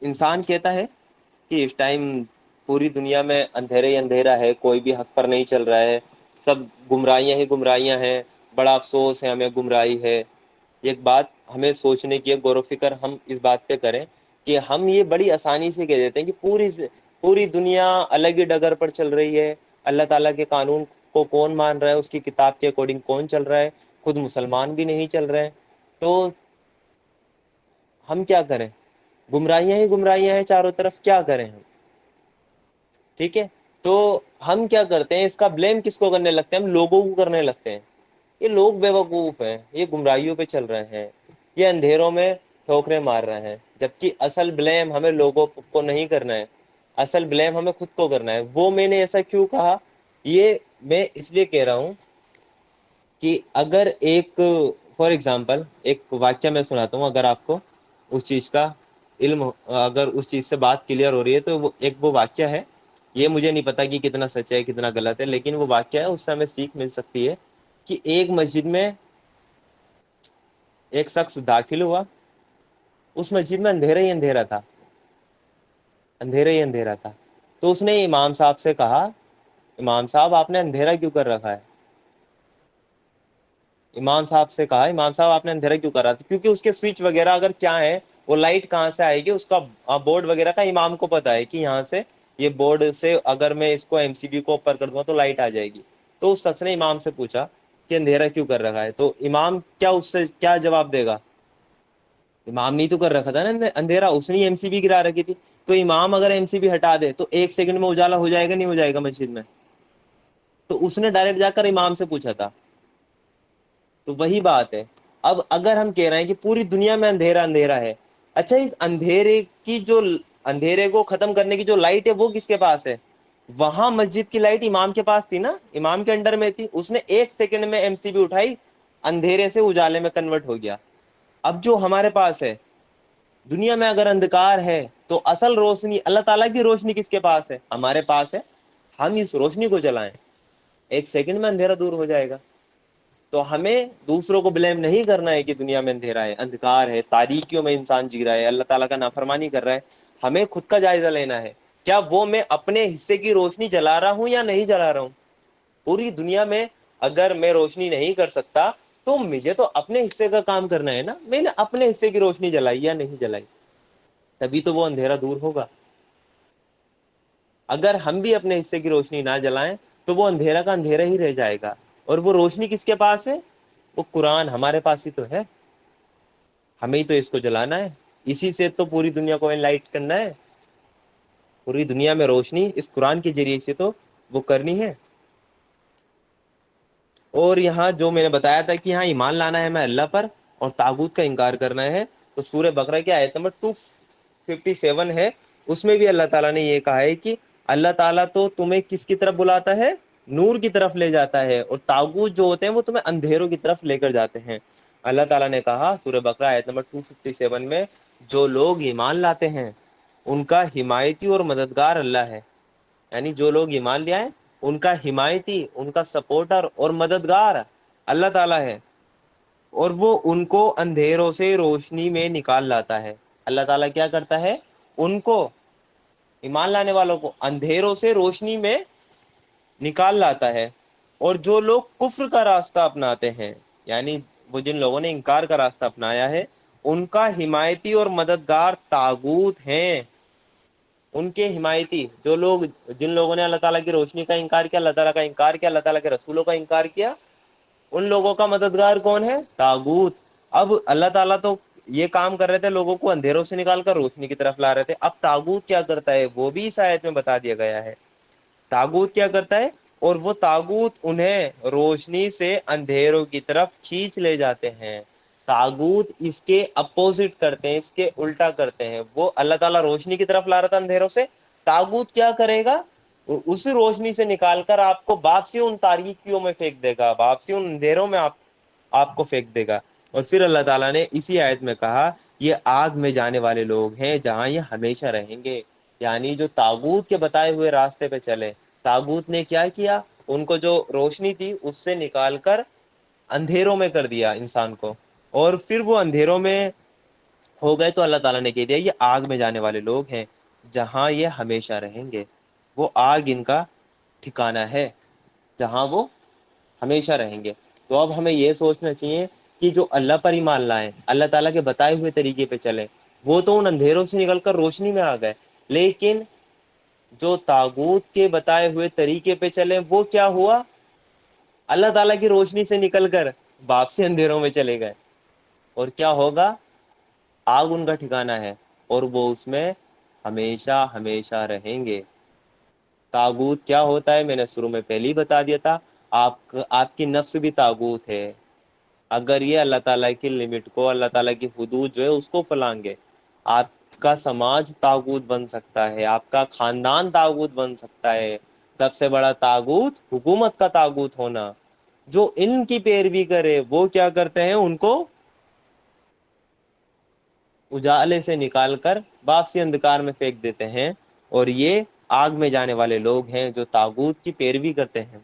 انسان کہتا ہے کہ اس ٹائم پوری دنیا میں اندھیرے ہی اندھیرا ہے، کوئی بھی حق پر نہیں چل رہا ہے، سب گمراہیاں ہی گمراہیاں ہیں، بڑا افسوس ہے ہمیں گمراہی ہے۔ ایک بات ہمیں سوچنے کی، غور و فکر ہم اس بات پہ کریں کہ ہم یہ بڑی آسانی سے کہہ دیتے ہیں کہ پوری دنیا الگ ہی ڈگر پر چل رہی ہے، اللہ تعالیٰ کے قانون کو کون مان رہا ہے, اس کی کتاب کے اکارڈنگ کون چل رہا ہے, خود مسلمان بھی نہیں چل رہے ہیں, تو ہم کیا کریں؟ گمراہیاں ہی گمراہیاں ہیں چاروں طرف, کیا کریں ہم؟ ٹھیک ہے, تو ہم کیا کرتے ہیں, اس کا بلیم کس کو کرنے لگتے ہیں؟ ہم لوگوں کو کرنے لگتے ہیں. یہ لوگ بیوقوف ہیں, یہ گمراہیوں پہ چل رہے ہیں, یہ اندھیروں میں ٹھوکریں مار رہے ہیں, جبکہ اصل بلیم ہمیں لوگوں کو نہیں کرنا ہے, اصل بلیم ہمیں خود کو کرنا ہے. وہ میں نے ایسا کیوں کہا, یہ میں اس لیے کہہ رہا ہوں کہ اگر ایک فار ایگزامپل ایک واقعہ میں سناتا ہوں, اگر آپ کو اس چیز کا علم, اگر اس چیز سے بات کلیئر ہو رہی ہے, تو وہ واقعہ ہے, یہ مجھے نہیں پتا کہ کتنا سچ ہے کتنا غلط ہے, لیکن وہ واقعہ ہے, اس سے ہمیں سیکھ مل سکتی ہے کہ ایک مسجد میں ایک شخص داخل ہوا, اس مسجد میں اندھیرا ہی اندھیرا تھا, اندھیرا ہی اندھیرا تھا. تو اس نے امام صاحب سے کہا, امام صاحب آپ نے اندھیرا کیوں کر رکھا ہے؟ امام صاحب سے کہا, امام صاحب آپ نے اندھیرا کیوں کرا تھا؟ کیونکہ اس کے سوئچ وغیرہ اگر کیا ہے, وہ لائٹ کہاں سے آئے گی, اس کا بورڈ وغیرہ کا امام کو پتا ہے کہ یہاں سے یہ بورڈ سے اگر میں اس کو ایم سی بی کو اوپر کر دوں تو لائٹ آ جائے گی. تو اس شخص نے امام سے پوچھا کہ اندھیرا کیوں کر رکھا ہے؟ تو امام کیا اس سے کیا جواب دے گا؟ امام نہیں تو کر رکھا تھا نا اندھیرا, اس نے ایم سی بی گرا رکھی تھی. تو امام اگر ایم سی بی ہٹا دے تو 1 سیکنڈ میں اجالا ہو جائے گا نہیں ہو جائے گا مسجد میں؟ تو اس نے ڈائریکٹ جا کر امام سے پوچھا تھا. تو وہی بات ہے, اب اگر ہم کہہ رہے ہیں کہ پوری دنیا میں اندھیرا اندھیرا ہے, اچھا اس اندھیرے کی جو اندھیرے کو ختم کرنے کی جو لائٹ ہے وہ کس کے پاس ہے؟ وہاں مسجد کی لائٹ امام کے پاس تھی نا, امام کے انڈر میں تھی, اس نے 1 سیکنڈ میں ایم سی بی اٹھائی, اندھیرے سے اجالے میں کنورٹ ہو گیا. اب جو ہمارے پاس ہے دنیا میں, اگر اندھکار ہے تو اصل روشنی اللہ تعالیٰ کی روشنی کس کے پاس ہے؟ ہمارے پاس ہے. ہم اس روشنی کو جلائیں, 1 سیکنڈ میں اندھیرا دور ہو جائے گا. تو ہمیں دوسروں کو بلیم نہیں کرنا ہے کہ دنیا میں اندھیرا ہے, اندھکار ہے, تاریکیوں میں انسان جی رہا ہے, اللہ تعالیٰ کا نافرمانی کر رہا ہے. ہمیں خود کا جائزہ لینا ہے, کیا وہ میں اپنے حصے کی روشنی جلا رہا ہوں یا نہیں جلا رہا ہوں؟ پوری دنیا میں اگر میں روشنی نہیں کر سکتا تو مجھے تو اپنے حصے کا کام کرنا ہے نا, میں نے اپنے حصے کی روشنی جلائی یا نہیں جلائی, تبھی تو وہ اندھیرا دور ہوگا. اگر ہم بھی اپنے حصے کی روشنی نہ جلائیں تو وہ اندھیرا کا اندھیرا ہی رہ جائے گا. اور وہ روشنی کس کے پاس ہے؟ وہ قرآن ہمارے پاس ہی تو ہے, ہمیں ہی تو اس کو جلانا ہے, اسی سے تو پوری دنیا کو انلائٹ کرنا ہے. پوری دنیا میں روشنی اس قرآن کے ذریعے سے تو وہ کرنی ہے. اور یہاں جو میں نے بتایا تھا کہ یہاں ایمان لانا ہے ہمیں اللہ پر اور طاغوت کا انکار کرنا ہے, تو سورہ بقرہ کی آیت نمبر 257 ہے, اس میں بھی اللہ تعالیٰ نے یہ کہا ہے کہ اللہ تعالیٰ تو تمہیں کس کی طرف بلاتا ہے؟ نور کی طرف لے جاتا ہے, اور طاغوت جو ہوتے ہیں وہ تمہیں اندھیروں کی طرف لے کر جاتے ہیں. اللہ تعالیٰ نے کہا سورہ بقرہ آیت نمبر 257 میں, جو لوگ ایمان لاتے ہیں ان کا حمایتی اور مددگار اللہ ہے. یعنی جو لوگ ایمان لے آئے ان کا حمایتی, ان کا سپورٹر اور مددگار اللہ تعالیٰ ہے, اور وہ ان کو اندھیروں سے روشنی میں نکال لاتا ہے. اللہ تعالیٰ کیا کرتا ہے؟ ان کو, ایمان لانے والوں کو, اندھیروں سے روشنی میں نکال لاتا ہے. اور جو لوگ کفر کا راستہ اپناتے ہیں, یعنی وہ جن لوگوں نے انکار کا راستہ اپنایا ہے, ان کا حمایتی اور مددگار طاغوت ہیں. ان کے حمایتی جو لوگ, جن لوگوں نے اللہ تعالیٰ کی روشنی کا انکار کیا, اللہ تعالیٰ کا انکار کیا, اللہ تعالیٰ کے رسولوں کا انکار کیا, ان لوگوں کا مددگار کون ہے؟ طاغوت. اب اللہ تعالیٰ تو یہ کام کر رہے تھے, لوگوں کو اندھیروں سے نکال کر روشنی کی طرف لا رہے تھے. اب طاغوت کیا کرتا ہے وہ بھی اس آیت میں بتا دیا گیا ہے. طاغوت کیا کرتا ہے؟ اور وہ طاغوت انہیں روشنی سے اندھیروں کی طرف کھینچ لے جاتے ہیں. طاغوت اس کے اپوزٹ کرتے ہیں, اس کے الٹا کرتے ہیں. وہ اللہ تعالیٰ روشنی کی طرف لا رہا تھا اندھیروں سے, طاغوت کیا کرے گا؟ اسی روشنی سے نکال کر آپ کو واپسی ان تاریکیوں میں پھینک دے گا, واپسی ان اندھیروں میں آپ کو پھینک دے گا. اور پھر اللہ تعالیٰ نے اسی آیت میں کہا, یہ آگ میں جانے والے لوگ ہیں جہاں یہ ہمیشہ رہیں گے. یعنی جو طاغوت کے بتائے ہوئے راستے پہ چلے, طاغوت نے کیا کیا؟ ان کو جو روشنی تھی اس سے نکال کر اندھیروں میں کر دیا انسان کو, اور پھر وہ اندھیروں میں ہو گئے. تو اللہ تعالیٰ نے کہہ دیا یہ آگ میں جانے والے لوگ ہیں جہاں یہ ہمیشہ رہیں گے. وہ آگ ان کا ٹھکانہ ہے جہاں وہ ہمیشہ رہیں گے. تو اب ہمیں یہ سوچنا چاہیے کہ جو اللہ پر ایمان لائیں, اللہ تعالیٰ کے بتائے ہوئے طریقے پہ چلیں, وہ تو ان اندھیروں سے نکل کر روشنی میں آ گئے. لیکن جو طاغوت کے بتائے ہوئے طریقے پہ چلے وہ کیا ہوا؟ اللہ تعالیٰ کی روشنی سے نکل کر باپ سے اندھیروں میں چلے گئے، اور کیا ہوگا؟ آگ ان کا ٹھکانہ ہے، اور وہ اس میں ہمیشہ ہمیشہ رہیں گے۔ طاغوت کیا ہوتا ہے؟ میں نے شروع میں پہلے ہی بتا دیا تھا، آپ کی نفس بھی طاغوت ہے، اگر یہ اللہ تعالیٰ کی لمٹ کو، اللہ تعالیٰ کی حدود جو ہے اس کو پلانگے۔ آپ کا سماج طاغوت بن سکتا ہے، آپ کا خاندان طاغوت بن سکتا ہے۔ سب سے بڑا طاغوت حکومت کا طاغوت ہونا۔ جو ان کی پیروی کرے وہ کیا کرتے ہیں؟ ان کو اجالے سے نکال کر واپسی اندھکار میں پھینک دیتے ہیں، اور یہ آگ میں جانے والے لوگ ہیں جو طاغوت کی پیروی کرتے ہیں،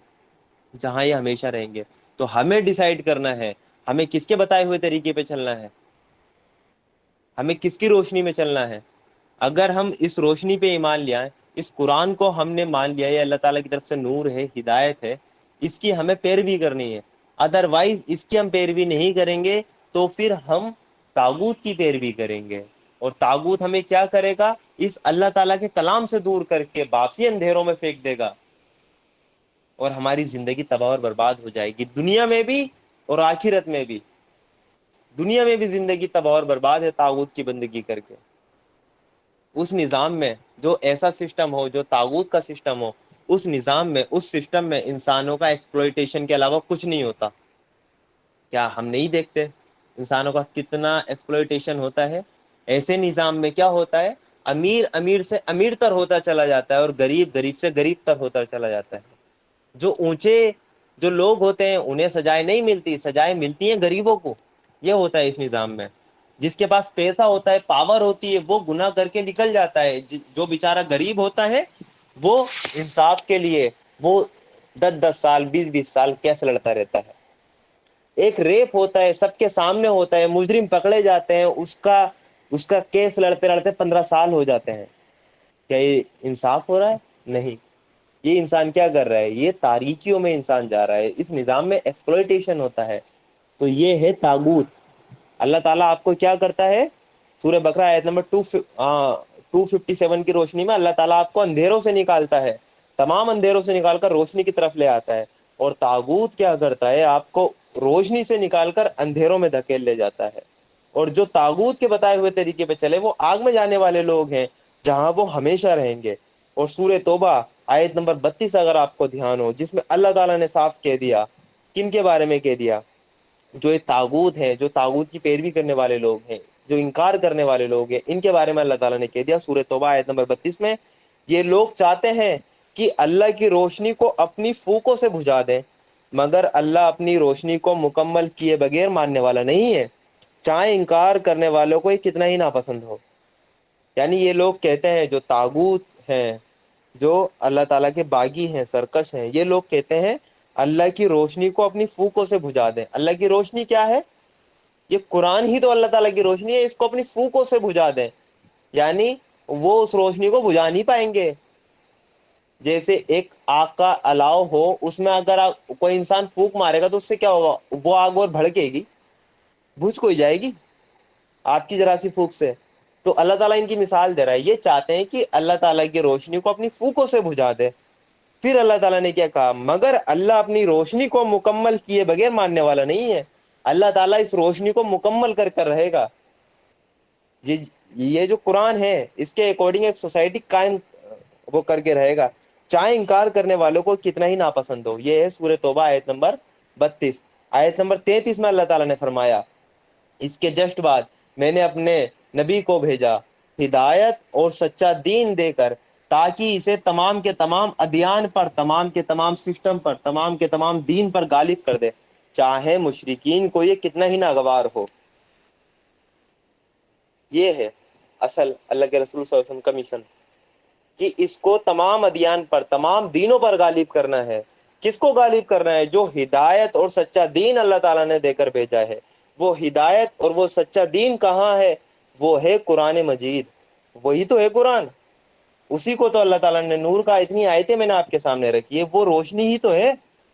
جہاں یہ ہمیشہ رہیں گے۔ تو ہمیں ڈیسائیڈ کرنا ہے ہمیں کس کے بتائے ہوئے طریقے پہ چلنا ہے، ہمیں کس کی روشنی میں چلنا ہے۔ اگر ہم اس روشنی پہ ایمان لے آئیں، اس قرآن کو ہم نے مان لیا، یہ اللہ تعالیٰ کی طرف سے نور ہے، ہدایت ہے، اس کی ہمیں پیروی کرنی ہے۔ ادروائز اس کی ہم پیروی نہیں کریں گے تو پھر ہم طاغوت کی پیروی کریں گے، اور طاغوت ہمیں کیا کرے گا؟ اس اللہ تعالیٰ کے کلام سے دور کر کے واپسی اندھیروں میں پھینک دے گا، اور ہماری زندگی تباہ اور برباد ہو جائے گی، دنیا میں بھی اور آخرت میں بھی۔ دنیا میں بھی زندگی تباہ اور برباد ہے طاغوت کی بندگی کر کے۔ اس نظام میں جو ایسا سسٹم ہو، جو طاغوت کا سسٹم ہو، اس نظام میں، اس سسٹم میں انسانوں کا ایکسپلوئٹیشن کے علاوہ کچھ نہیں ہوتا۔ کیا ہم نہیں دیکھتے انسانوں کا کتنا ایکسپلوئٹیشن ہوتا ہے؟ ایسے نظام میں کیا ہوتا ہے؟ امیر امیر سے امیر تر ہوتا چلا جاتا ہے، اور غریب غریب سے غریب تر ہوتا چلا جاتا ہے۔ جو اونچے جو لوگ ہوتے ہیں انہیں سزائیں نہیں ملتی، سزائیں ملتی ہیں غریبوں کو۔ یہ ہوتا ہے اس نظام میں۔ جس کے پاس پیسہ ہوتا ہے، پاور ہوتی ہے، وہ گناہ کر کے نکل جاتا ہے۔ جو بیچارہ غریب ہوتا ہے وہ انصاف کے لیے وہ 10 10 سال 20 20 سال کیسے لڑتا رہتا ہے۔ ایک ریپ ہوتا ہے، سب کے سامنے ہوتا ہے، مجرم پکڑے جاتے ہیں، اس کا کیس لڑتے لڑتے 15 سال ہو جاتے ہیں۔ کیا یہ انصاف ہو رہا ہے؟ نہیں۔ یہ انسان کیا کر رہا ہے؟ یہ تاریکیوں میں انسان جا رہا ہے، اس نظام میں ایکسپلوئٹیشن ہوتا ہے۔ تو یہ ہے طاغوت۔ اللہ تعالیٰ آپ کو کیا کرتا ہے؟ سورہ بقرہ آیت نمبر 257 کی روشنی میں اللہ تعالیٰ آپ کو اندھیروں سے نکالتا ہے، تمام اندھیروں سے نکال کر روشنی کی طرف لے آتا ہے۔ اور طاغوت کیا کرتا ہے؟ آپ کو روشنی سے نکال کر اندھیروں میں دھکیل لے جاتا ہے۔ اور جو طاغوت کے بتائے ہوئے طریقے پہ چلے وہ آگ میں جانے والے لوگ ہیں، جہاں وہ ہمیشہ رہیں گے۔ اور سورہ توبہ آیت نمبر 32 اگر آپ کو دھیان ہو، جس میں اللہ تعالیٰ نے صاف کہہ دیا، کن کے بارے میں کہہ دیا؟ جو یہ طاغوت ہے، جو طاغوت کی پیروی کرنے والے لوگ ہیں، جو انکار کرنے والے لوگ ہیں، ان کے بارے میں اللہ تعالیٰ نے کہہ دیا سورہ توبہ آیت نمبر 32 میں، یہ لوگ چاہتے ہیں کہ اللہ کی روشنی کو اپنی پھوکوں سے بجھا دیں، مگر اللہ اپنی روشنی کو مکمل کیے بغیر ماننے والا نہیں ہے، چاہے انکار کرنے والوں کو یہ کتنا ہی ناپسند ہو۔ یعنی یہ لوگ کہتے ہیں، جو طاغوت ہیں، جو اللہ تعالیٰ کے باغی ہیں، سرکش ہیں، یہ لوگ کہتے ہیں اللہ کی روشنی کو اپنی پھوکوں سے بجھا دیں۔ اللہ کی روشنی کیا ہے؟ یہ قرآن ہی تو اللہ تعالیٰ کی روشنی ہے، اس کو اپنی پھوکوں سے بجھا دیں۔ یعنی وہ اس روشنی کو بجھا نہیں پائیں گے۔ جیسے ایک آگ کا الاؤ ہو، اس میں اگر کوئی انسان پھونک مارے گا تو اس سے کیا ہوگا؟ وہ آگ اور بھڑکے گی، بجھ کوئی جائے گی آپ کی ذرا سی پھونک سے۔ تو اللہ تعالیٰ ان کی مثال دے رہا ہے، یہ چاہتے ہیں کہ اللہ تعالیٰ کی روشنی کو اپنی پھوکوں سے بجھا دے۔ پھر اللہ تعالیٰ نے کیا کہا؟ مگر اللہ اپنی روشنی کو مکمل کیے بغیر ماننے والا نہیں ہے۔ اللہ تعالیٰ اس روشنی کو مکمل کر کر رہے گا۔ یہ جو قرآن ہے اس کے اکارڈنگ ایک سوسائٹی قائم وہ کر کے رہے گا، چاہے انکار کرنے والوں کو کتنا ہی ناپسند ہو۔ یہ ہے سورہ توبہ آیت نمبر 32۔ آیت نمبر 33 میں اللہ تعالیٰ نے فرمایا اس کے جسٹ بعد، میں نے اپنے نبی کو بھیجا ہدایت اور سچا دین دے کر، تاکہ اسے تمام کے تمام ادیان پر، تمام کے تمام سسٹم پر، تمام کے تمام دین پر غالب کر دے، چاہے مشرکین کو یہ کتنا ہی ناگوار ہو۔ یہ ہے اصل اللہ کے رسول صلی اللہ علیہ وسلم کا مشن، کہ اس کو تمام ادیان پر، تمام دینوں پر غالب کرنا ہے۔ کس کو غالب کرنا ہے؟ جو ہدایت اور سچا دین اللہ تعالیٰ نے دے کر بھیجا ہے۔ وہ ہدایت اور وہ سچا دین کہاں ہے؟ وہ ہے قرآن مجید، وہی تو ہے قرآن۔ اسی کو تو اللہ تعالیٰ نے نور کا، اتنی آیتیں میں نے آپ کے سامنے رکھی ہے، وہ روشنی ہی تو ہے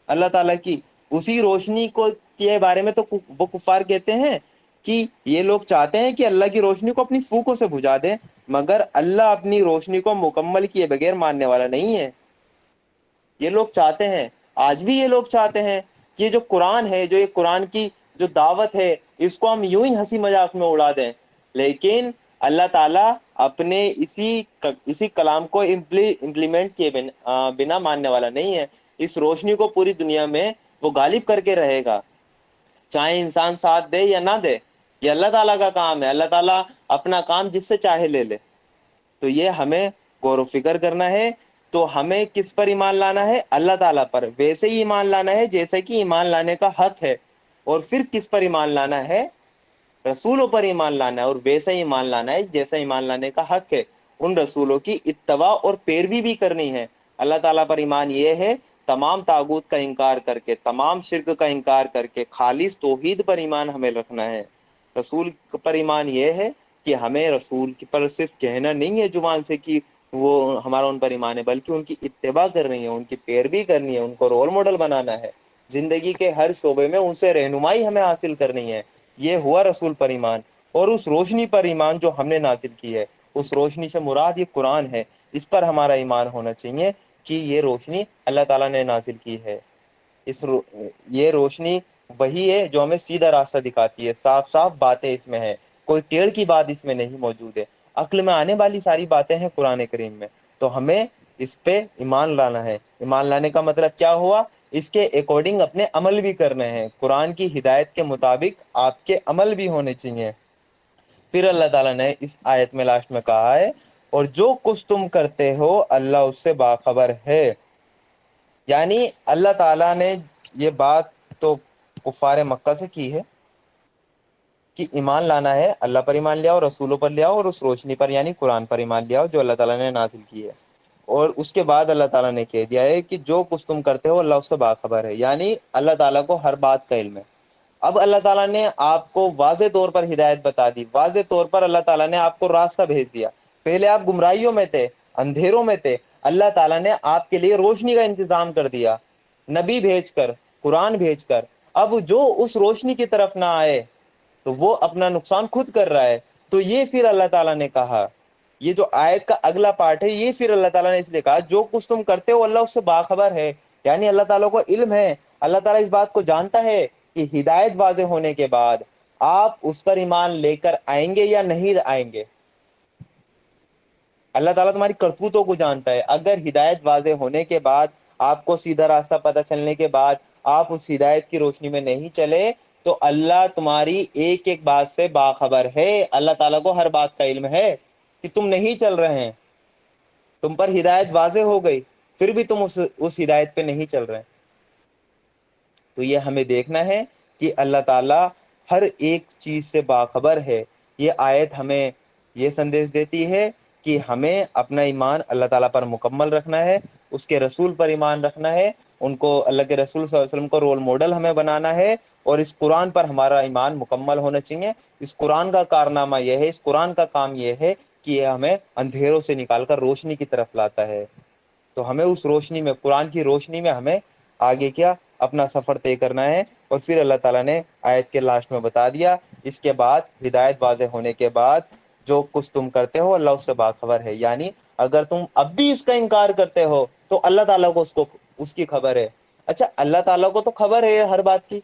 اللہ تعالیٰ کی۔ اسی روشنی کو کے بارے میں تو وہ کفار کہتے ہیں کہ یہ لوگ چاہتے ہیں کہ اللہ کی روشنی کو اپنی پھوکوں سے بجھا دیں، مگر اللہ اپنی روشنی کو مکمل کیے بغیر ماننے والا نہیں ہے۔ یہ لوگ چاہتے ہیں، آج بھی یہ لوگ چاہتے ہیں کہ یہ جو قرآن ہے، جو یہ قرآن کی جو دعوت ہے، اس کو ہم یوں ہی ہنسی مذاق میں اڑا دیں، لیکن اللہ تعالیٰ اپنے اسی کلام کو امپلیمنٹ کیے بنا ماننے والا نہیں ہے۔ اس روشنی کو پوری دنیا میں وہ غالب کر کے رہے گا، چاہے انسان ساتھ دے یا نہ دے، یہ اللہ تعالیٰ کا کام ہے۔ اللہ تعالیٰ اپنا کام جس سے چاہے لے لے۔ تو یہ ہمیں غور و فکر کرنا ہے۔ تو ہمیں کس پر ایمان لانا ہے؟ اللہ تعالیٰ پر، ویسے ہی ایمان لانا ہے جیسے کہ ایمان لانے کا حق ہے۔ اور پھر کس پر ایمان لانا ہے؟ رسولوں پر ایمان لانا ہے، اور ویسا ہی ایمان لانا ہے جیسا ایمان لانے کا حق ہے۔ ان رسولوں کی اتباع اور پیروی بھی کرنی ہے۔ اللہ تعالیٰ پر ایمان یہ ہے تمام طاغوت کا انکار کر کے، تمام شرک کا انکار کر کے خالص توحید پر ایمان ہمیں رکھنا ہے۔ رسول پر ایمان یہ ہے کہ ہمیں رسول پر صرف کہنا نہیں ہے زبان سے کہ وہ ہمارا ان پر ایمان ہے، بلکہ ان کی اتباع کرنی ہے، ان کی پیروی کرنی ہے، ان کو رول ماڈل بنانا ہے، زندگی کے ہر شعبے میں ان سے رہنمائی ہمیں حاصل کرنی ہے۔ یہ ہوا رسول پر ایمان۔ اور اس روشنی پر ایمان جو ہم نے نازل کی ہے، اس روشنی سے مراد یہ قرآن ہے، اس پر ہمارا ایمان ہونا چاہیے کہ یہ روشنی اللہ تعالیٰ نے نازل کی ہے۔ یہ روشنی وہی ہے جو ہمیں سیدھا راستہ دکھاتی ہے، صاف صاف باتیں اس میں ہیں، کوئی ٹیڑھ کی بات اس میں نہیں موجود ہے، عقل میں آنے والی ساری باتیں ہیں قرآن کریم میں۔ تو ہمیں اس پہ ایمان لانا ہے۔ ایمان لانے کا مطلب کیا ہوا؟ اس کے اکارڈنگ اپنے عمل بھی کرنے ہیں، قرآن کی ہدایت کے مطابق آپ کے عمل بھی ہونے چاہیے۔ پھر اللہ تعالیٰ نے اس آیت میں لاسٹ میں کہا ہے اور جو کچھ تم کرتے ہو اللہ اس سے باخبر ہے۔ یعنی اللہ تعالیٰ نے یہ بات تو کفار مکہ سے کی ہے کہ ایمان لانا ہے، اللہ پر ایمان لے آؤ، رسولوں پر لے آؤ، اور اس روشنی پر یعنی قرآن پر ایمان لے آؤ جو اللہ تعالیٰ نے نازل کی ہے۔ اور اس کے بعد اللہ تعالیٰ نے کہہ دیا ہے کہ جو کچھ تم کرتے ہو اللہ اس سے باخبر ہے، یعنی اللہ تعالیٰ کو ہر بات کا علم ہے۔ اب اللہ تعالیٰ نے آپ کو واضح طور پر ہدایت بتا دی، واضح طور پر اللہ تعالیٰ نے آپ کو راستہ بھیج دیا۔ پہلے آپ گمراہیوں میں تھے، اندھیروں میں تھے، اللہ تعالیٰ نے آپ کے لیے روشنی کا انتظام کر دیا، نبی بھیج کر، قرآن بھیج کر۔ اب جو اس روشنی کی طرف نہ آئے تو وہ اپنا نقصان خود کر رہا ہے۔ تو یہ پھر اللہ تعالیٰ نے کہا، یہ جو آیت کا اگلا پارٹ ہے، یہ پھر اللہ تعالیٰ نے اس لیے کہا جو کچھ تم کرتے ہو اللہ اس سے باخبر ہے، یعنی اللہ تعالیٰ کو علم ہے، اللہ تعالیٰ اس بات کو جانتا ہے کہ ہدایت واضح ہونے کے بعد آپ اس پر ایمان لے کر آئیں گے یا نہیں آئیں گے۔ اللہ تعالیٰ تمہاری کرتوتوں کو جانتا ہے۔ اگر ہدایت واضح ہونے کے بعد، آپ کو سیدھا راستہ پتہ چلنے کے بعد آپ اس ہدایت کی روشنی میں نہیں چلے تو اللہ تمہاری ایک ایک بات سے باخبر ہے۔ اللہ تعالیٰ کو ہر بات کا علم ہے کہ تم نہیں چل رہے ہیں، تم پر ہدایت واضح ہو گئی پھر بھی تم اس ہدایت پہ نہیں چل رہے ہیں۔ تو یہ ہمیں دیکھنا ہے کہ اللہ تعالیٰ ہر ایک چیز سے باخبر ہے۔ یہ آیت ہمیں یہ سندیش دیتی ہے کہ ہمیں اپنا ایمان اللہ تعالیٰ پر مکمل رکھنا ہے، اس کے رسول پر ایمان رکھنا ہے، ان کو اللہ کے رسول صلی اللہ علیہ وسلم کو رول ماڈل ہمیں بنانا ہے، اور اس قرآن پر ہمارا ایمان مکمل ہونا چاہیے۔ اس قرآن کا کارنامہ یہ ہے، اس قرآن کا کام یہ ہے کہ یہ ہمیں اندھیروں سے نکال کر روشنی کی طرف لاتا ہے۔ تو ہمیں اس روشنی میں، قرآن کی روشنی میں ہمیں آگے کیا اپنا سفر طے کرنا ہے۔ اور پھر اللہ تعالیٰ نے آیت کے لاسٹ میں بتا دیا، اس کے بعد ہدایت واضح ہونے کے بعد جو کچھ تم کرتے ہو اللہ اس سے باخبر ہے، یعنی اگر تم اب بھی اس کا انکار کرتے ہو تو اللہ تعالیٰ کو اس کی خبر ہے۔ اچھا، اللہ تعالیٰ کو تو خبر ہے ہر بات کی،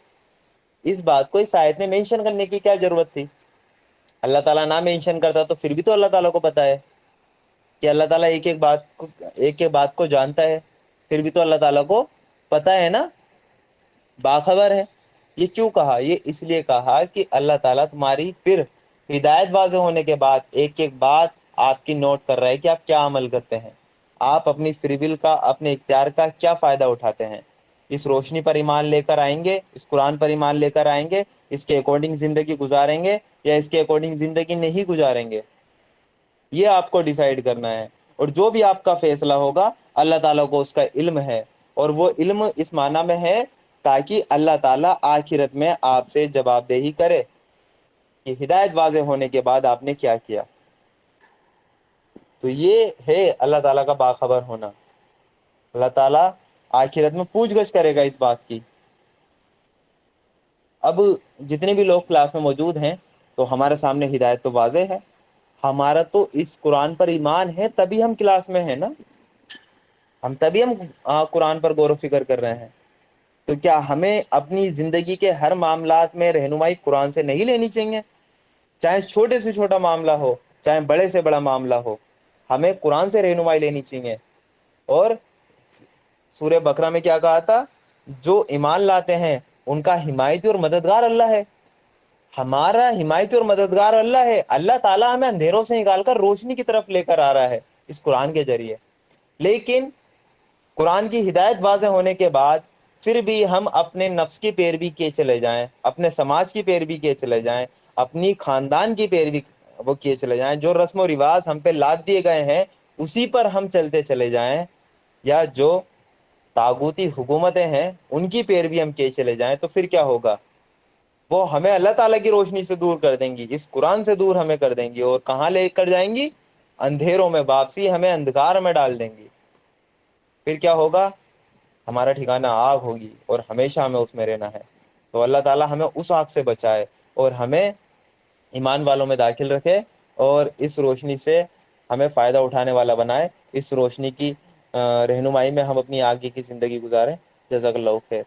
اس بات کو اس آیت میں مینشن کرنے کی کیا ضرورت تھی؟ اللہ تعالیٰ نہ مینشن کرتا تو پھر بھی تو اللہ تعالیٰ کو پتا ہے کہ اللہ تعالیٰ ایک ایک بات کو جانتا ہے، پھر بھی تو اللہ تعالیٰ کو پتا ہے نا، باخبر ہے۔ یہ کیوں کہا؟ یہ اس لیے کہا کہ اللہ تعالیٰ تمہاری پھر ہدایت واضح ہونے کے بعد ایک ایک بات آپ کی نوٹ کر رہا ہے کہ آپ کیا عمل کرتے ہیں، آپ اپنی فری ول کا، اپنے اختیار کا کیا فائدہ اٹھاتے ہیں۔ اس روشنی پر ایمان لے کر آئیں گے، اس قرآن پر ایمان لے کر آئیں گے، اس کے اکارڈنگ زندگی گزاریں گے یا اس کے اکارڈنگ زندگی نہیں گزاریں گے، یہ آپ کو ڈیسائیڈ کرنا ہے۔ اور جو بھی آپ کا فیصلہ ہوگا اللہ تعالیٰ کو اس کا علم ہے، اور وہ علم اس معنی میں ہے تاکہ اللہ تعالیٰ آخرت میں آپ سے جواب دہی کرے کہ ہدایت واضح ہونے کے بعد آپ نے کیا کیا۔ تو یہ ہے اللہ تعالیٰ کا باخبر ہونا۔ اللہ تعالیٰ آخرت میں پوچھ گچھ کرے گا اس بات کی۔ اب جتنے بھی لوگ کلاس میں موجود ہیں تو ہمارے سامنے ہدایت تو واضح ہے، ہمارا تو اس قرآن پر ایمان ہے تبھی ہم کلاس میں ہیں نا، تبھی ہم قرآن پر غور و فکر کر رہے ہیں۔ تو کیا ہمیں اپنی زندگی کے ہر معاملات میں رہنمائی قرآن سے نہیں لینی چاہیے؟ چاہے چھوٹے سے چھوٹا معاملہ ہو، چاہے بڑے سے بڑا معاملہ ہو، ہمیں قرآن سے رہنمائی لینی چاہیے۔ اور سورہ بقرہ میں کیا کہا تھا؟ جو ایمان لاتے ہیں ان کا حمایتی اور مددگار اللہ ہے۔ ہمارا حمایتی اور مددگار اللہ ہے۔ اللہ تعالیٰ ہمیں اندھیروں سے نکال کر روشنی کی طرف لے کر آ رہا ہے اس قرآن کے ذریعے۔ لیکن قرآن کی ہدایت واضح ہونے کے بعد پھر بھی ہم اپنے نفس کی پیروی کیے چلے جائیں، اپنے سماج کی پیروی کیے چلے جائیں، اپنی خاندان کی پیروی وہ کیے چلے جائیں، جو رسم و رواج ہم پہ لاد دیے گئے ہیں اسی پر ہم چلتے چلے جائیں، یا جو طاغوتی حکومتیں ہیں ان کی پیروی ہم کیے چلے جائیں، تو پھر کیا ہوگا؟ وہ ہمیں اللہ تعالیٰ کی روشنی سے دور کر دیں گی، اس قرآن سے دور ہمیں کر دیں گی، اور کہاں لے کر جائیں گی؟ اندھیروں میں، واپسی ہمیں اندھکار میں ڈال دیں گی۔ پھر کیا ہوگا؟ ہمارا ٹھکانہ آگ ہوگی، اور ہمیشہ ہمیں اس میں رہنا ہے۔ تو اللہ تعالیٰ ہمیں اس آگ سے بچائے اور ہمیں ایمان والوں میں داخل رکھے، اور اس روشنی سے ہمیں فائدہ اٹھانے والا بنائے۔ اس روشنی کی رہنمائی میں ہم اپنی آگے کی زندگی گزاریں۔ جزاک اللہ خیر۔